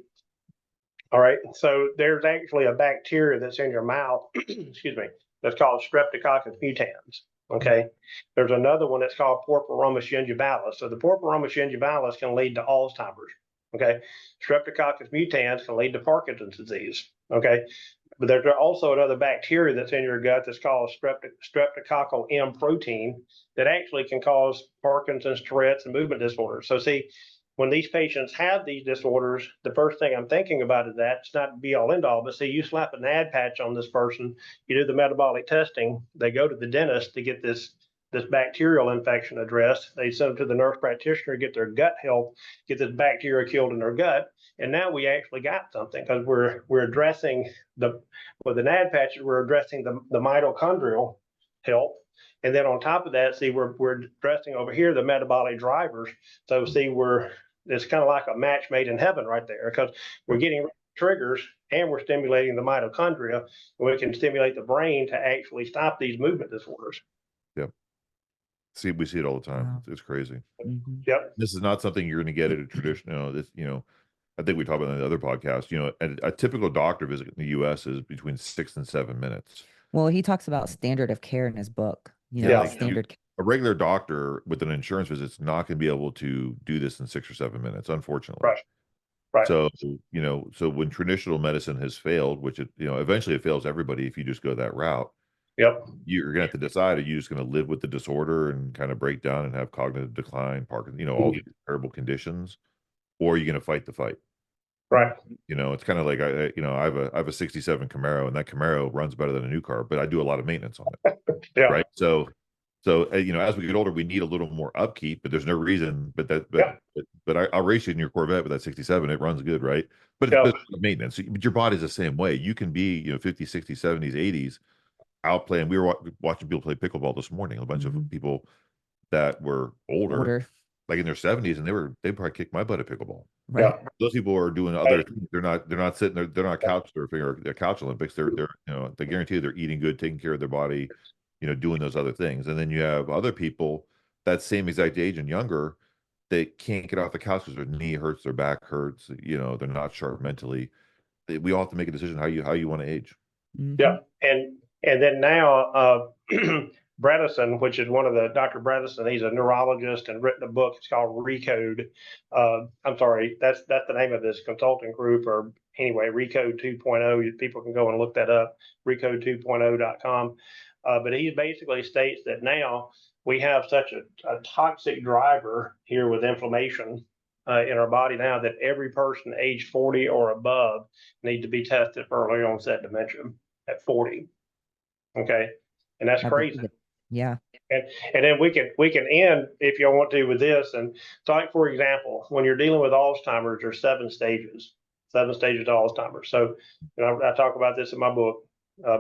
[SPEAKER 3] all right, so there's actually a bacteria that's in your mouth, excuse me, that's called Streptococcus mutans. Okay, there's another one that's called Porphyromus gingivalis. So the Porphyromus gingivalis can lead to Alzheimer's. Okay, Streptococcus mutans can lead to Parkinson's disease. Okay, but there's also another bacteria that's in your gut that's called streptococcal M protein that actually can cause Parkinson's, Tourette's, and movement disorders. So see, when these patients have these disorders, the first thing I'm thinking about is that it's not be all end all, but see, you slap an ad patch on this person, you do the metabolic testing, they go to the dentist to get this this bacterial infection addressed. They send them to the nurse practitioner, get their gut health, get this bacteria killed in their gut. And now we actually got something because we're addressing with the NAD patches, we're addressing the mitochondrial health. And then on top of that, see, we're addressing over here the metabolic drivers. So see, it's kind of like a match made in heaven right there, because we're getting triggers and we're stimulating the mitochondria, and we can stimulate the brain to actually stop these movement disorders.
[SPEAKER 2] Yep. We see it all the time.
[SPEAKER 1] Wow.
[SPEAKER 2] It's crazy.
[SPEAKER 1] Mhm.
[SPEAKER 3] Yep.
[SPEAKER 2] This is not something you're going to get at a traditional, I think we talked about in the other podcast, a typical doctor visit in the US is between 6 and 7 minutes.
[SPEAKER 1] Well, he talks about standard of care in his book.
[SPEAKER 3] Yeah.
[SPEAKER 1] Standard.
[SPEAKER 2] A regular doctor with an insurance visit is not going to be able to do this in 6 or 7 minutes, unfortunately.
[SPEAKER 3] Right. Right.
[SPEAKER 2] So, so when traditional medicine has failed, which eventually it fails everybody if you just go that route.
[SPEAKER 3] Yep.
[SPEAKER 2] You're gonna have to decide, are you just gonna live with the disorder and kind of break down and have cognitive decline, Parkinson, all these terrible conditions, or are you gonna fight the fight?
[SPEAKER 3] Right.
[SPEAKER 2] It's kind of like I have a 67 Camaro, and that Camaro runs better than a new car, but I do a lot of maintenance on it.
[SPEAKER 3] Yeah.
[SPEAKER 2] Right. So as we get older, we need a little more upkeep, but there's no reason. But I'll race you in your Corvette with that 67. It runs good, right? But
[SPEAKER 3] Yeah.
[SPEAKER 2] it's maintenance. But your body's the same way. You can be 50s, 60s, 70s, 80s out playing. We were watching people play pickleball this morning. A bunch of people that were older, like in their 70s, and they probably kicked my butt at pickleball.
[SPEAKER 1] Right.
[SPEAKER 3] Yeah.
[SPEAKER 2] Those people are doing other things. They're not sitting there. They're not couch surfing or they're couch Olympics. They're they guarantee you they're eating good, taking care of their body, doing those other things. And then you have other people that same exact age and younger, they can't get off the couch because their knee hurts, their back hurts. They're not sharp mentally. We all have to make a decision how you want to age.
[SPEAKER 3] Yeah. And then now Bredesen, which is one of the Dr. Bredesen, he's a neurologist and written a book. It's called Recode. I'm sorry, that's the name of this consulting group, or anyway, Recode 2.0. People can go and look that up, recode2.0.com. But he basically states that now we have such a toxic driver here with inflammation in our body now that every person age 40 or above need to be tested for early onset dementia at 40. Okay. And that's crazy.
[SPEAKER 1] Yeah.
[SPEAKER 3] And then we can end, if you want to, with this. And so, like, for example, when you're dealing with Alzheimer's, there's 7 stages of Alzheimer's. So I talk about this in my book,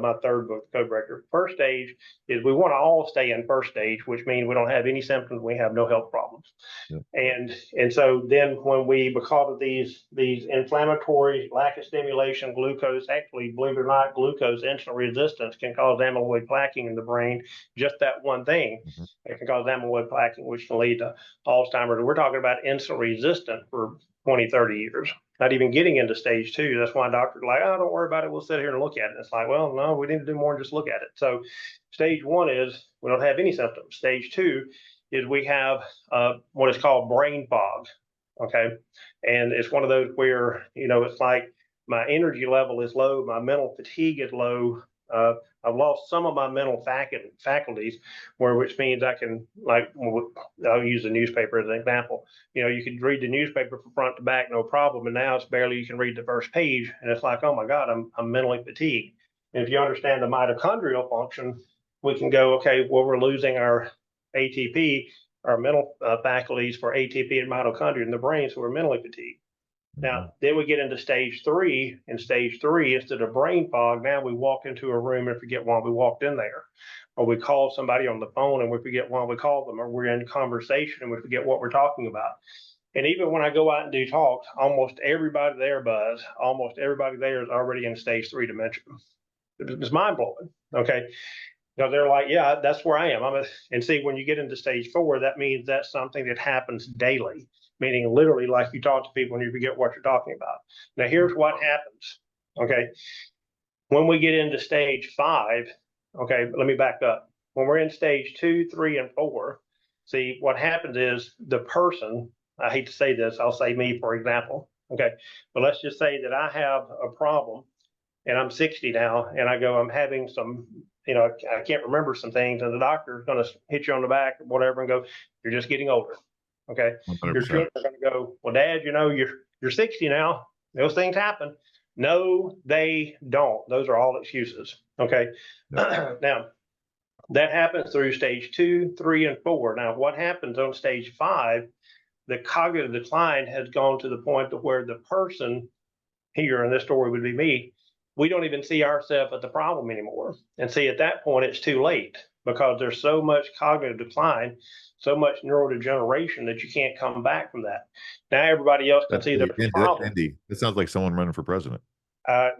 [SPEAKER 3] my third book, Codebreaker. First stage is we want to all stay in first stage, which means we don't have any symptoms, we have no health problems. Yep. And so then when because of these inflammatory, lack of stimulation, glucose, actually, believe it or not, glucose insulin resistance can cause amyloid plaquing in the brain. Just that one thing, it can cause amyloid plaquing, which can lead to Alzheimer's. We're talking about insulin resistant for 20, 30 years. Not even getting into stage 2. That's why doctors are like, oh, don't worry about it. We'll sit here and look at it. It's like, well, no, we need to do more than just look at it. So stage 1 is we don't have any symptoms. Stage 2 is we have what is called brain fog. Okay. And it's one of those where, it's like my energy level is low, my mental fatigue is low. I've lost some of my mental faculties, which means I can, like, I'll use the newspaper as an example. You can read the newspaper from front to back, no problem. And now it's barely you can read the first page. And it's like, oh my God, I'm mentally fatigued. And if you understand the mitochondrial function, we can go, okay, well, we're losing our ATP, our mental faculties for ATP and mitochondria in the brain. So we're mentally fatigued. Now, then we get into stage 3. In stage 3, instead of brain fog, now we walk into a room and forget why we walked in there. Or we call somebody on the phone and we forget why we called them. Or we're in conversation and we forget what we're talking about. And even when I go out and do talks, almost everybody there, Buzz, almost everybody there is already in stage 3 dementia. It's mind-blowing, okay? Because they're like, yeah, that's where I am. And see, when you get into stage 4, that means that's something that happens daily. Meaning literally, like, you talk to people and you forget what you're talking about. Now, here's what happens, okay? When we get into stage 5, okay, let me back up. When we're in stage 2, 3, and 4, see, what happens is the person, I hate to say this, I'll say me, for example, okay? But let's just say that I have a problem and I'm 60 now, and I go, I'm having some, I can't remember some things, and the doctor's going to hit you on the back or whatever and go, you're just getting older. Okay.
[SPEAKER 2] 100%.
[SPEAKER 3] Your children are going to go, well, Dad, you're 60 now. Those things happen. No, they don't. Those are all excuses. Okay. Yep. Now, That happens through stage 2, 3, and 4. Now, what happens on stage 5? The cognitive decline has gone to the point to where the person here in this story would be me. We don't even see ourselves as the problem anymore. And see, at that point, it's too late because there's so much cognitive decline, so much neurodegeneration that you can't come back from that. Now everybody else can see there's a problem.
[SPEAKER 2] Andy, that sounds like someone running for president.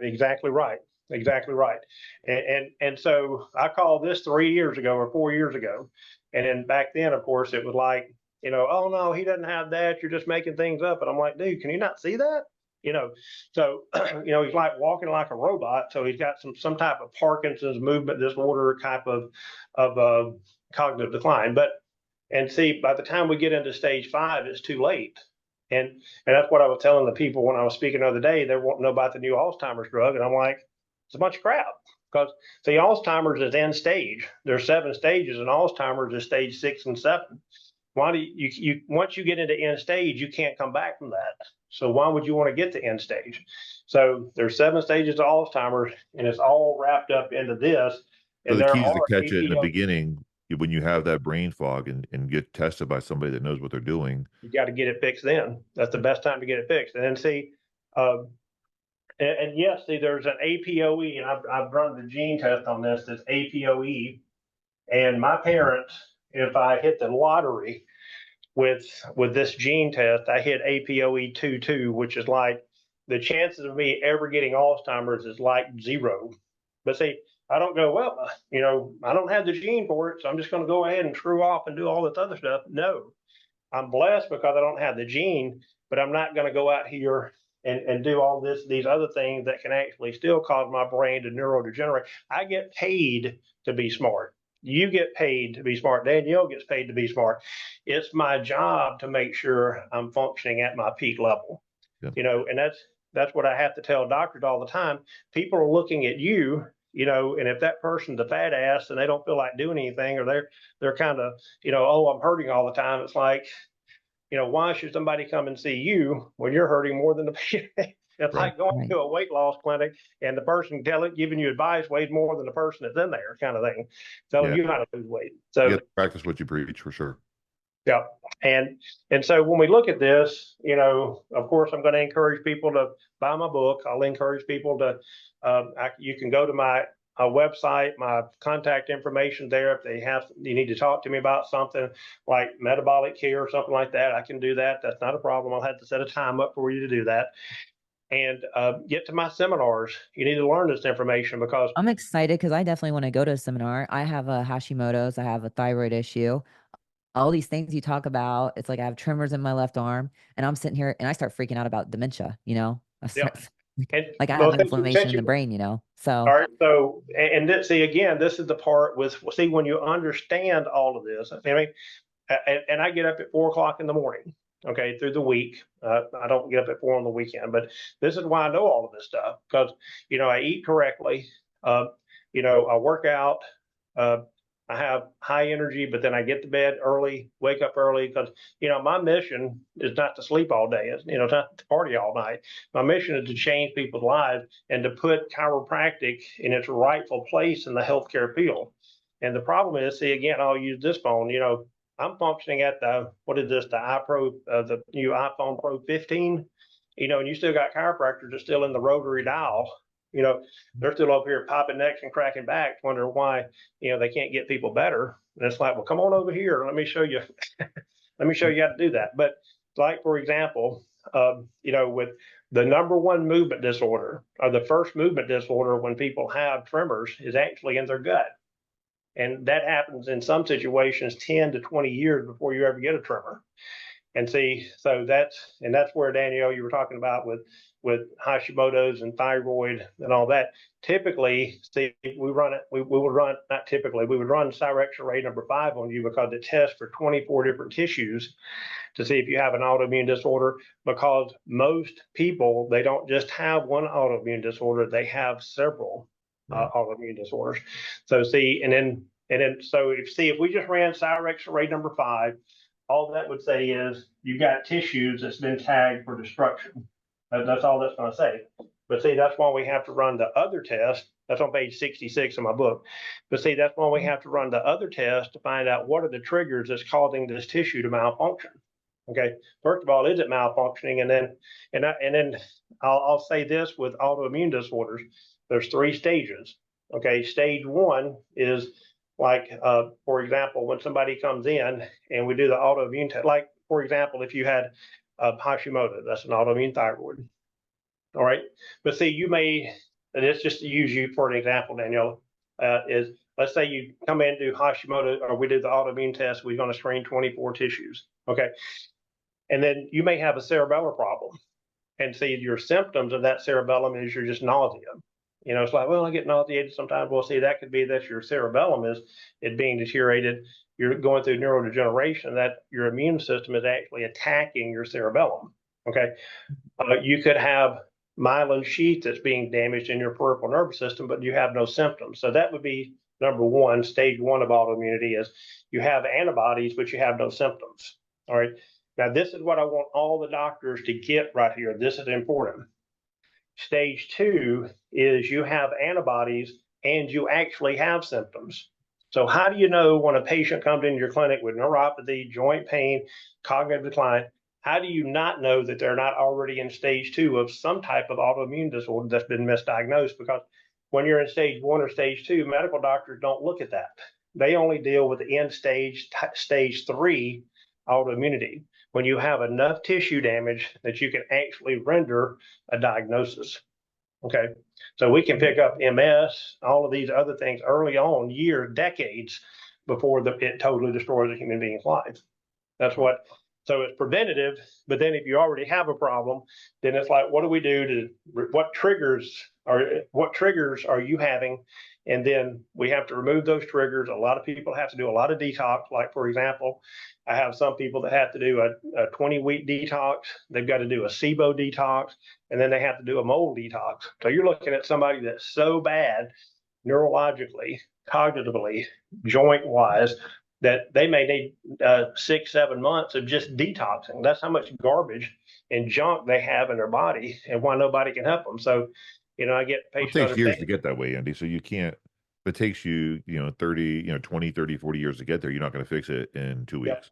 [SPEAKER 3] Exactly right. Exactly right. And so I called this 3 years ago or 4 years ago. And then back then, of course, it was like, oh no, he doesn't have that. You're just making things up. And I'm like, dude, can you not see that? So he's like walking like a robot. So he's got some type of Parkinson's movement disorder type of cognitive decline. And see, by the time we get into stage 5, it's too late. And that's what I was telling the people when I was speaking the other day. They want to know about the new Alzheimer's drug, and I'm like, it's a bunch of crap. Because the Alzheimer's is end stage. There's 7 stages, and Alzheimer's is stage 6 and 7. Why do you once you get into end stage, you can't come back from that. So why would you want to get to end stage? So there's 7 stages of Alzheimer's, and it's all wrapped up into this.
[SPEAKER 2] So
[SPEAKER 3] And
[SPEAKER 2] the
[SPEAKER 3] there
[SPEAKER 2] key is to
[SPEAKER 3] are
[SPEAKER 2] catch it in the
[SPEAKER 3] APO
[SPEAKER 2] beginning when you have that brain fog and get tested by somebody that knows what they're doing.
[SPEAKER 3] You got to get it fixed then. That's the best time to get it fixed. And then see, uh, and yes, see, there's an APOE, and I've run the gene test on this. That's APOE, and my parents, if I hit the lottery with this gene test, I hit APOE 22, which is like the chances of me ever getting Alzheimer's is like 0. But see, I don't go, well, I don't have the gene for it, so I'm just going to go ahead and screw off and do all this other stuff. No, I'm blessed because I don't have the gene, but I'm not going to go out here and do all these other things that can actually still cause my brain to neurodegenerate. I get paid to be smart. You get paid to be smart. Danielle gets paid to be smart. It's my job to make sure I'm functioning at my peak level.
[SPEAKER 2] Yeah.
[SPEAKER 3] And that's what I have to tell doctors all the time. People are looking at you, and if that person's a fat ass and they don't feel like doing anything, or they're kind of, oh, I'm hurting all the time. It's like, why should somebody come and see you when you're hurting more than the patient? It's like going to a weight loss clinic and the person giving you advice weighs more than the person that's in there, kind of thing, telling you how to lose weight. So
[SPEAKER 2] you have to practice what you preach, for sure.
[SPEAKER 3] Yeah. And so when we look at this, of course, I'm going to encourage people to buy my book. I'll encourage people to, you can go to my website, my contact information there. If you need to talk to me about something like metabolic care or something like that, I can do that. That's not a problem. I'll have to set a time up for you to do that. And get to my seminars. You need to learn this information because
[SPEAKER 1] I'm excited because I definitely want to go to a seminar. I have a Hashimoto's, I have a thyroid issue. All these things you talk about, it's like I have tremors in my left arm, and I'm sitting here and I start freaking out about dementia, like I have inflammation in the brain, So
[SPEAKER 3] all right. So see again, this is the part when you understand all of this. I mean, and I get up at 4 o'clock in the morning. Okay, through the week. I don't get up at 4 on the weekend, but this is why I know all of this stuff because I eat correctly. I work out. I have high energy, but then I get to bed early, wake up early because my mission is not to sleep all day. It's not to party all night. My mission is to change people's lives and to put chiropractic in its rightful place in the healthcare field. And the problem is, see again, I'll use this phone. I'm functioning at the the new iPhone Pro 15, and you still got chiropractors that still in the rotary dial. They're still up here popping necks and cracking backs, wondering why, they can't get people better. And it's like, well, come on over here. Let me show you. Let me show you how to do that. But like, for example, with the number one movement disorder or the first movement disorder when people have tremors is actually in their gut. And that happens in some situations 10 to 20 years before you ever get a tremor. And see, so that's where, Danielle, you were talking about with Hashimoto's and thyroid and all that. Typically, see, we would run, not typically, we would run Cyrex array number 5 on you because it tests for 24 different tissues to see if you have an autoimmune disorder, because most people, they don't just have one autoimmune disorder, they have several autoimmune disorders. So see, and then so if we just ran Cyrex array number 5, all that would say is you've got tissues that's been tagged for destruction. That's all that's going to say. But see, that's why we have to run the other test That's on page 66 of my book. But see, that's when we have to run the other test to find out what are the triggers that's causing this tissue to malfunction. Okay, first of all, is it malfunctioning? And then I'll say this with autoimmune disorders, there's 3 stages. Okay, stage 1 is like, for example, when somebody comes in and we do the autoimmune test, like, for example, if you had Hashimoto, that's an autoimmune thyroid. All right. But see, you may, and it's just to use you for an example, Danielle, is let's say you come in and do Hashimoto, or we do the autoimmune test, we're going to screen 24 tissues. Okay. And then you may have a cerebellar problem. And see, your symptoms of that cerebellum is you're just nausea. It's like, well, I get nauseated sometimes. Well, see, that could be that your cerebellum is being deteriorated. You're going through neurodegeneration, that your immune system is actually attacking your cerebellum. Okay. You could have myelin sheath that's being damaged in your peripheral nervous system, but you have no symptoms. So that would be number 1, stage 1 of autoimmunity is you have antibodies, but you have no symptoms. All right. Now, this is what I want all the doctors to get right here. This is important. Stage 2 is you have antibodies and you actually have symptoms. So how do you know when a patient comes into your clinic with neuropathy, joint pain, cognitive decline, how do you not know that they're not already in stage 2 of some type of autoimmune disorder that's been misdiagnosed? Because when you're in stage 1 or stage 2, medical doctors don't look at that. They only deal with the end stage, stage 3 autoimmunity, when you have enough tissue damage that you can actually render a diagnosis. Okay, so we can pick up MS, all of these other things early on, years, decades before it totally destroys a human being's life. That's what. So it's preventative, but then if you already have a problem, then it's like, what do we do to, what triggers are you having? And then we have to remove those triggers. A lot of people have to do a lot of detox. Like, for example, I have some people that have to do a 20-week detox. They've got to do a SIBO detox, and then they have to do a mold detox. So you're looking at somebody that's so bad neurologically, cognitively, joint wise, that they may need 6-7 months of just detoxing. That's how much garbage and junk they have in their body, and why nobody can help them. So, I get
[SPEAKER 2] It
[SPEAKER 3] patients
[SPEAKER 2] takes years to
[SPEAKER 3] understand.
[SPEAKER 2] get that way, Andy. So you can't, if it takes you, 30, 20, 30, 40 years to get there, you're not going to fix it in 2
[SPEAKER 3] Yep.
[SPEAKER 2] weeks.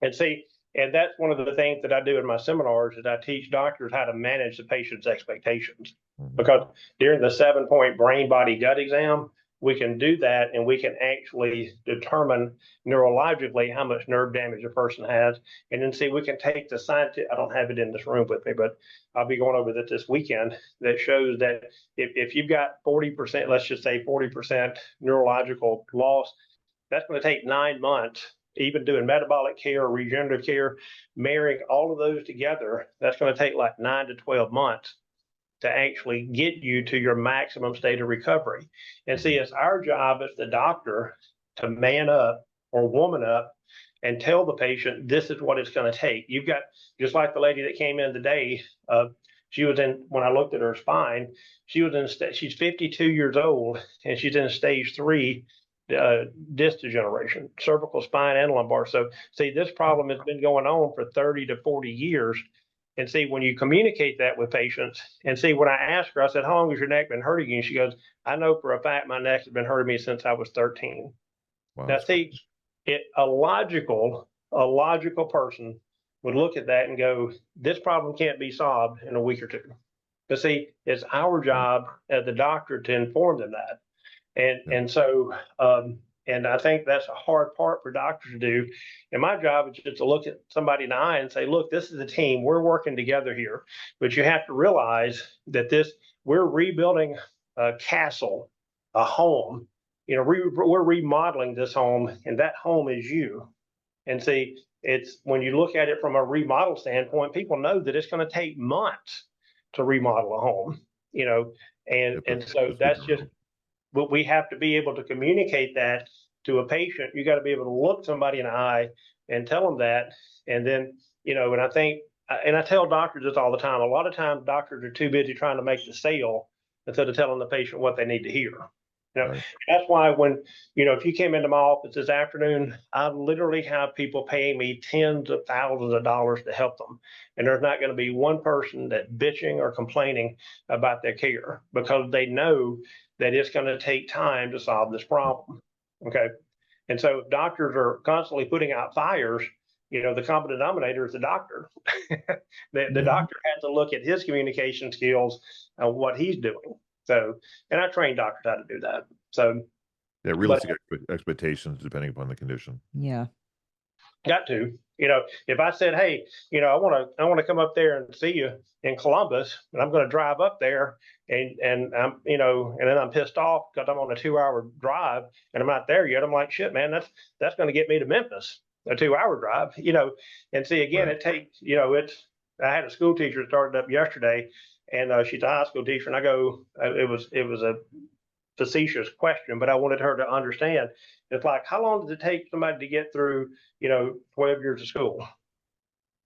[SPEAKER 3] And see, and that's one of the things that I do in my seminars is I teach doctors how to manage the patient's expectations. Because during the 7-point brain, body, gut exam, we can do that and we can actually determine neurologically how much nerve damage a person has. And then see, we can take the scientific, I don't have it in this room with me, but I'll be going over that this weekend, that shows that if you've got 40%, let's just say 40% neurological loss, that's going to take 9 months, even doing metabolic care or regenerative care, marrying all of those together. That's going to take like 9 to 12 months to actually get you to your maximum state of recovery. And see, it's our job as the doctor to man up or woman up and tell the patient, this is what it's going to take. You've got, just like the lady that came in today, she was in, when I looked at her spine, she's 52 years old and she's in stage 3 disc degeneration, cervical spine and lumbar. So see, this problem has been going on for 30 to 40 years. And see, when you communicate that with patients, and see, when I asked her, I said, how long has your neck been hurting you? And she goes, I know for a fact my neck has been hurting me since I was 13.
[SPEAKER 2] Wow.
[SPEAKER 3] Now, see, a logical person would look at that and go, this problem can't be solved in a week or 2. But see, it's our job as the doctor to inform them that. And so, and I think that's a hard part for doctors to do. And my job is just to look at somebody in the eye and say, look, this is a team. We're working together here. But you have to realize that we're rebuilding a castle, a home. We're remodeling this home, and that home is you. And see, it's when you look at it from a remodel standpoint, people know that it's going to take months to remodel a home, and so that's just, but we have to be able to communicate that to a patient. You got to be able to look somebody in the eye and tell them that. And then, and I think, and I tell doctors this all the time, a lot of times doctors are too busy trying to make the sale instead of telling the patient what they need to hear.
[SPEAKER 2] Right.
[SPEAKER 3] That's why when, if you came into my office this afternoon, I literally have people paying me tens of thousands of dollars to help them. And there's not going to be one person that bitching or complaining about their care because they know that it's going to take time to solve this problem. Okay. And so if doctors are constantly putting out fires, the common denominator is the doctor. The doctor has to look at his communication skills and what he's doing. So, and I train doctors how to do that. So,
[SPEAKER 2] Yeah,
[SPEAKER 3] but
[SPEAKER 2] realistic expectations depending upon the condition.
[SPEAKER 1] Yeah.
[SPEAKER 3] got to, if I said, hey, I want to come up there and see you in Columbus, and I'm going to drive up there, and I'm, and then I'm pissed off because I'm on a 2-hour drive and I'm not there yet. I'm like, shit, man, that's going to get me to Memphis, a 2-hour drive, and see again,
[SPEAKER 2] Right.
[SPEAKER 3] it takes, I had a school teacher that started up yesterday, and she's a high school teacher, and I go, it was a facetious question, but I wanted her to understand. It's like, how long does it take somebody to get through, 12 years of school,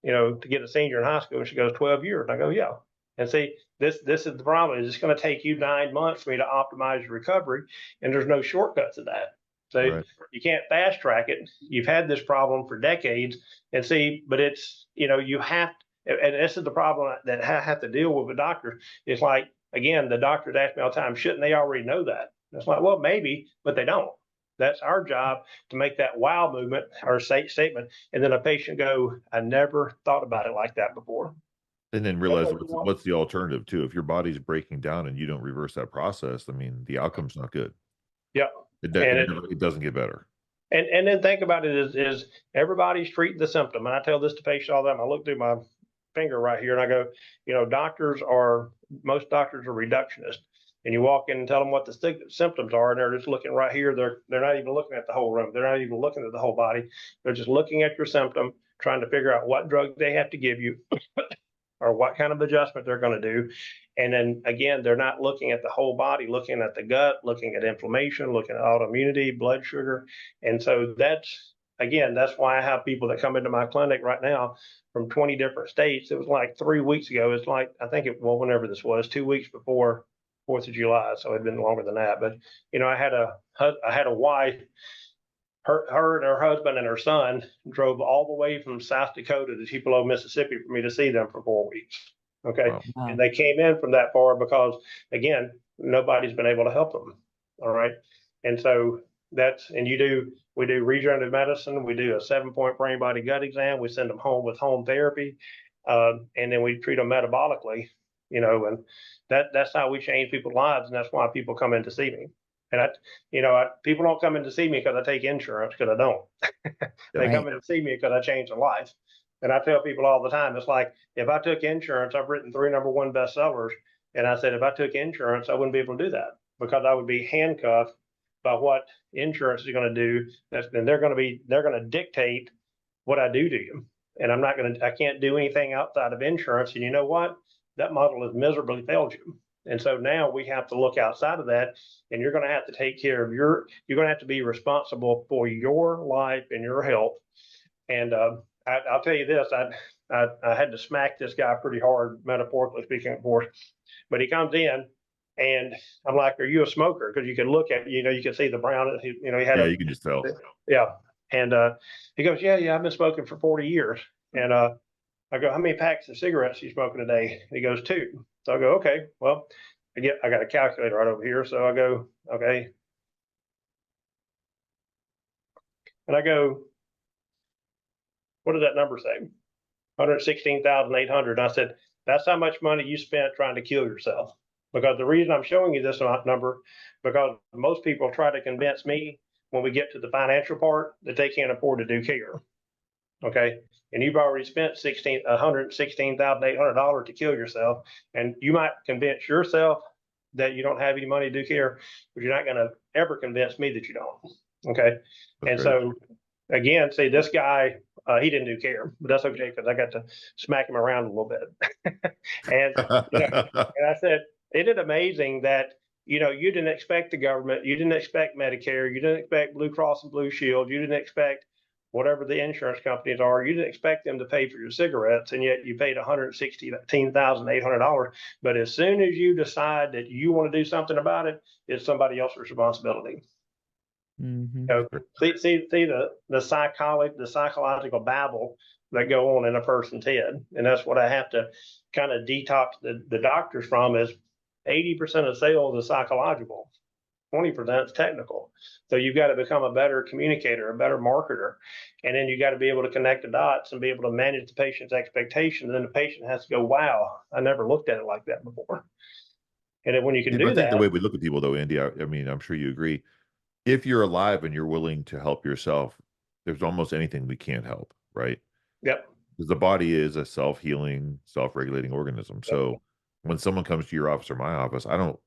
[SPEAKER 3] to get a senior in high school? And she goes, 12 years. And I go, yeah. And see, this is the problem. Is it's going to take you 9 months for me to optimize your recovery, and there's no shortcuts to that. So
[SPEAKER 2] Right.
[SPEAKER 3] you can't fast track it. You've had this problem for decades, and see, but it's, you have, and this is the problem that I have to deal with doctors. It's like, again, the doctors ask me all the time, shouldn't they already know that? It's like, well, maybe, but they don't. That's our job to make that wow movement or statement, and then a patient go, I never thought about it like that before.
[SPEAKER 2] And then realize what's the alternative too. If your body's breaking down and you don't reverse that process, I mean, the outcome's not good.
[SPEAKER 3] Yeah,
[SPEAKER 2] It doesn't get better.
[SPEAKER 3] and then think about it is everybody's treating the symptom. And I tell this to patients all the time. I look through my finger right here and I go, most doctors are reductionists. And you walk in and tell them what the symptoms are, and they're just looking right here. They're not even looking at the whole room. They're not even looking at the whole body. They're just looking at your symptom, trying to figure out what drug they have to give you or what kind of adjustment they're going to do. And then again, they're not looking at the whole body, looking at the gut, looking at inflammation, looking at autoimmunity, blood sugar. And so that's why I have people that come into my clinic right now from 20 different states. It was like 3 weeks ago. It's like, I think whenever this was, 2 weeks before 4th of July. So it'd been longer than that. But, I had a wife, her and her husband and her son drove all the way from South Dakota to Tupelo, Mississippi for me to see them for 4 weeks. Okay.
[SPEAKER 2] Wow.
[SPEAKER 3] And they came in from that far because, again, nobody's been able to help them. All right. And so we do regenerative medicine. We do a 7-point brain body gut exam. We send them home with home therapy. And then we treat them metabolically, and that's how we change people's lives. And that's why people come in to see me. And people don't come in to see me because I take insurance, because I don't. They come in to see me because I change their life. And I tell people all the time, it's like, if I took insurance, I've written 3 #1 bestsellers. And I said, if I took insurance, I wouldn't be able to do that because I would be handcuffed by what insurance is going to do. And they're going to dictate what I do to you. And I can't do anything outside of insurance. And you know what? That model has miserably failed you. And so now we have to look outside of that, and you're going to have to take care of you're going to have to be responsible for your life and your health. And I'll tell you this, I had to smack this guy pretty hard, metaphorically speaking, of course, but he comes in and I'm like, are you a smoker? Because you can look at, you can see the brown, he had
[SPEAKER 2] you can just tell.
[SPEAKER 3] Yeah. And he goes, yeah, I've been smoking for 40 years. And I go, how many packs of cigarettes are you smoking a day? And he goes, 2. So I go, okay, well, I got a calculator right over here. So I go, okay. And I go, what does that number say? 116,800. And I said, that's how much money you spent trying to kill yourself. Because the reason I'm showing you this number, because most people try to convince me when we get to the financial part that they can't afford to do care. Okay. And you've already spent $116,800 to kill yourself. And you might convince yourself that you don't have any money to do care, but you're not going to ever convince me that you don't. Okay.
[SPEAKER 2] That's
[SPEAKER 3] and
[SPEAKER 2] great.
[SPEAKER 3] So again, see, this guy, he didn't do care, but that's okay because I got to smack him around a little bit. and I said, isn't it amazing that you didn't expect the government, you didn't expect Medicare, you didn't expect Blue Cross and Blue Shield, you didn't expect whatever the insurance companies are, you didn't expect them to pay for your cigarettes, and yet you paid $116,800. But as soon as you decide that you want to do something about it, it's somebody else's responsibility.
[SPEAKER 1] Mm-hmm.
[SPEAKER 3] See the psychological babble that go on in a person's head, and that's what I have to kind of detox the doctors from. Is 80% of sales is psychological, 20% is technical. So you've got to become a better communicator, a better marketer, and then you got to be able to connect the dots and be able to manage the patient's expectations. And then the patient has to go, "Wow, I never looked at it like that before." And then when you can
[SPEAKER 2] Yeah, but
[SPEAKER 3] do
[SPEAKER 2] I think the
[SPEAKER 3] that,
[SPEAKER 2] way we look at people, though, Andy, I mean, I'm sure you agree. If you're alive and you're willing to help yourself, there's almost anything we can't help, right?
[SPEAKER 3] yep,
[SPEAKER 2] Because the body is a self-healing, self-regulating organism.
[SPEAKER 3] yep,
[SPEAKER 2] So when someone comes to your office or my office, I don't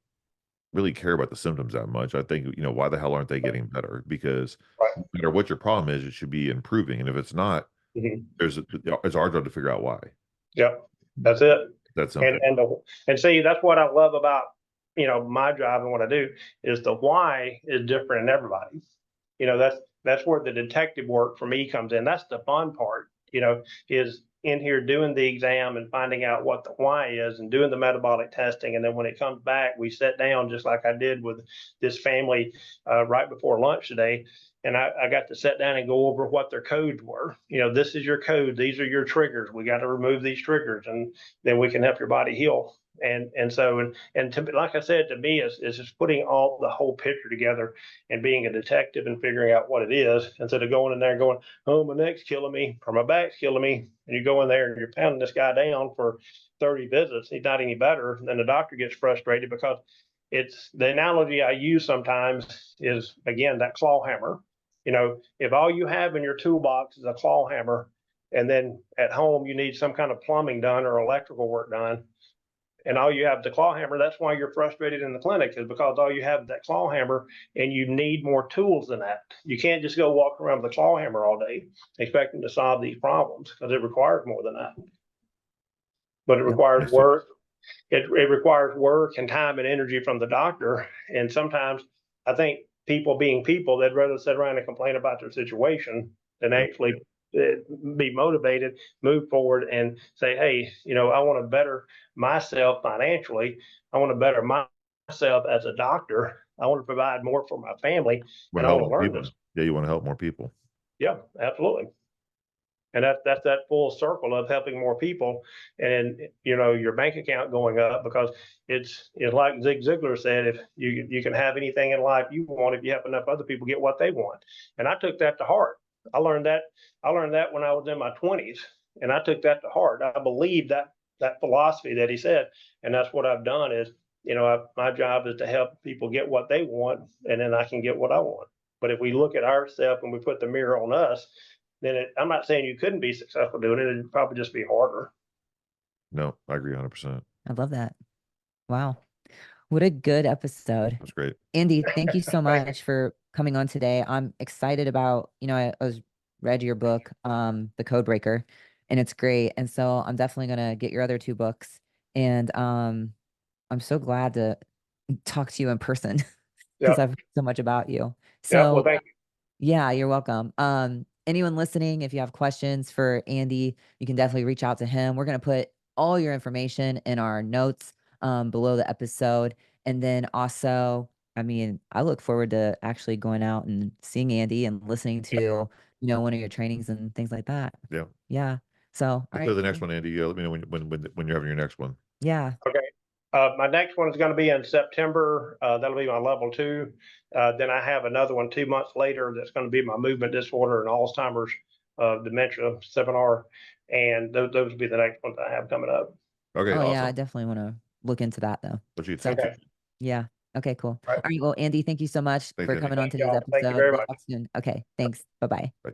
[SPEAKER 2] really care about the symptoms that much. I think, why the hell aren't they getting better? Because
[SPEAKER 3] right.
[SPEAKER 2] no matter what your problem is, it should be improving. And if it's not,
[SPEAKER 3] Mm-hmm.
[SPEAKER 2] it's our job to figure out why.
[SPEAKER 3] Yep, that's it.
[SPEAKER 2] That's
[SPEAKER 3] And
[SPEAKER 2] simple.
[SPEAKER 3] and see, that's what I love about my job and what I do is the why is different in everybody. That's where the detective work for me comes in. That's the fun part. Is in here doing the exam and finding out what the why is and doing the metabolic testing. And then when it comes back, we sit down just like I did with this family right before lunch today. And I got to sit down and go over what their codes were. This is your code. These are your triggers. We got to remove these triggers, and then we can help your body heal. And to, like I said, to me, is just putting all the whole picture together and being a detective and figuring out what it is instead of going in there and going, "Oh, my neck's killing me or my back's killing me." And you go in there and you're pounding this guy down for 30 visits. He's not any better. Then the doctor gets frustrated because it's the analogy I use sometimes is, again, that claw hammer. If all you have in your toolbox is a claw hammer, and then at home you need some kind of plumbing done or electrical work done, and all you have the claw hammer, that's why you're frustrated in the clinic, is because all you have is that claw hammer, and you need more tools than that. You can't just go walk around with a claw hammer all day expecting to solve these problems, because it requires more than that. But it
[SPEAKER 1] Yep.
[SPEAKER 3] requires
[SPEAKER 2] Yes, sir.
[SPEAKER 3] work. It requires work and time and energy from the doctor. And sometimes I think people being people, they'd rather sit around and complain about their situation than
[SPEAKER 2] Yep.
[SPEAKER 3] actually be motivated, move forward, and say, "Hey, I want to better myself financially. I want to better myself as a doctor. I want to provide more for my family,
[SPEAKER 2] Want
[SPEAKER 3] and
[SPEAKER 2] to
[SPEAKER 3] I
[SPEAKER 2] help
[SPEAKER 3] want to
[SPEAKER 2] more
[SPEAKER 3] learn
[SPEAKER 2] people.
[SPEAKER 3] this."
[SPEAKER 2] Yeah, you want to help more people.
[SPEAKER 3] Yeah, absolutely. And that's that full circle of helping more people, and your bank account going up, because it's like Zig Ziglar said, if you can have anything in life you want if you help enough other people get what they want. And I took that to heart. I learned that when I was in my 20s, and I took that to heart. I believed that philosophy that he said, and that's what I've done. Is my job is to help people get what they want, and then I can get what I want. But if we look at ourselves and we put the mirror on us, then I'm not saying you couldn't be successful doing it. It'd probably just be harder.
[SPEAKER 2] No, I agree 100%.
[SPEAKER 1] I love that. Wow. What a good episode.
[SPEAKER 2] That's great.
[SPEAKER 1] Andy, thank you so
[SPEAKER 3] Thank you.
[SPEAKER 1] much for coming on today. I'm excited about, I was read your book, The Code Breaker, and it's great. And so I'm definitely gonna get your other two books. And I'm so glad to talk to you in person because
[SPEAKER 3] Yeah.
[SPEAKER 1] I've heard so much about you.
[SPEAKER 3] Yeah. Well,
[SPEAKER 1] So
[SPEAKER 3] thank you.
[SPEAKER 1] yeah, you're welcome. Anyone listening, if you have questions for Andy, you can definitely reach out to him. We're gonna put all your information in our notes below the episode. And then also, I mean, I look forward to actually going out and seeing Andy and listening to, one of your trainings and things like that.
[SPEAKER 2] Yeah.
[SPEAKER 1] Yeah. So, all
[SPEAKER 2] Hopefully
[SPEAKER 1] right.
[SPEAKER 2] the next one, Andy, let me know when you're having your next one.
[SPEAKER 1] Yeah.
[SPEAKER 3] Okay. My next one is going to be in September. That'll be my level 2. Then I have another one 2 months later that's going to be my movement disorder and Alzheimer's dementia seminar. And those will be the next ones I have coming up.
[SPEAKER 2] Okay,
[SPEAKER 1] Oh, yeah. I
[SPEAKER 2] awesome.
[SPEAKER 1] definitely want to look into that though.
[SPEAKER 2] What you
[SPEAKER 1] So,
[SPEAKER 2] think?
[SPEAKER 3] Okay.
[SPEAKER 1] yeah. Okay, cool.
[SPEAKER 3] All
[SPEAKER 1] All
[SPEAKER 3] right.
[SPEAKER 1] right. Well, Andy, thank you so much
[SPEAKER 2] Thanks,
[SPEAKER 1] for
[SPEAKER 2] Andy.
[SPEAKER 1] coming on
[SPEAKER 3] Thank
[SPEAKER 1] today's
[SPEAKER 3] y'all. Thank you
[SPEAKER 1] episode.
[SPEAKER 3] very
[SPEAKER 1] We'll
[SPEAKER 3] much.
[SPEAKER 1] talk soon. Okay. Thanks. Bye bye.
[SPEAKER 2] Bye.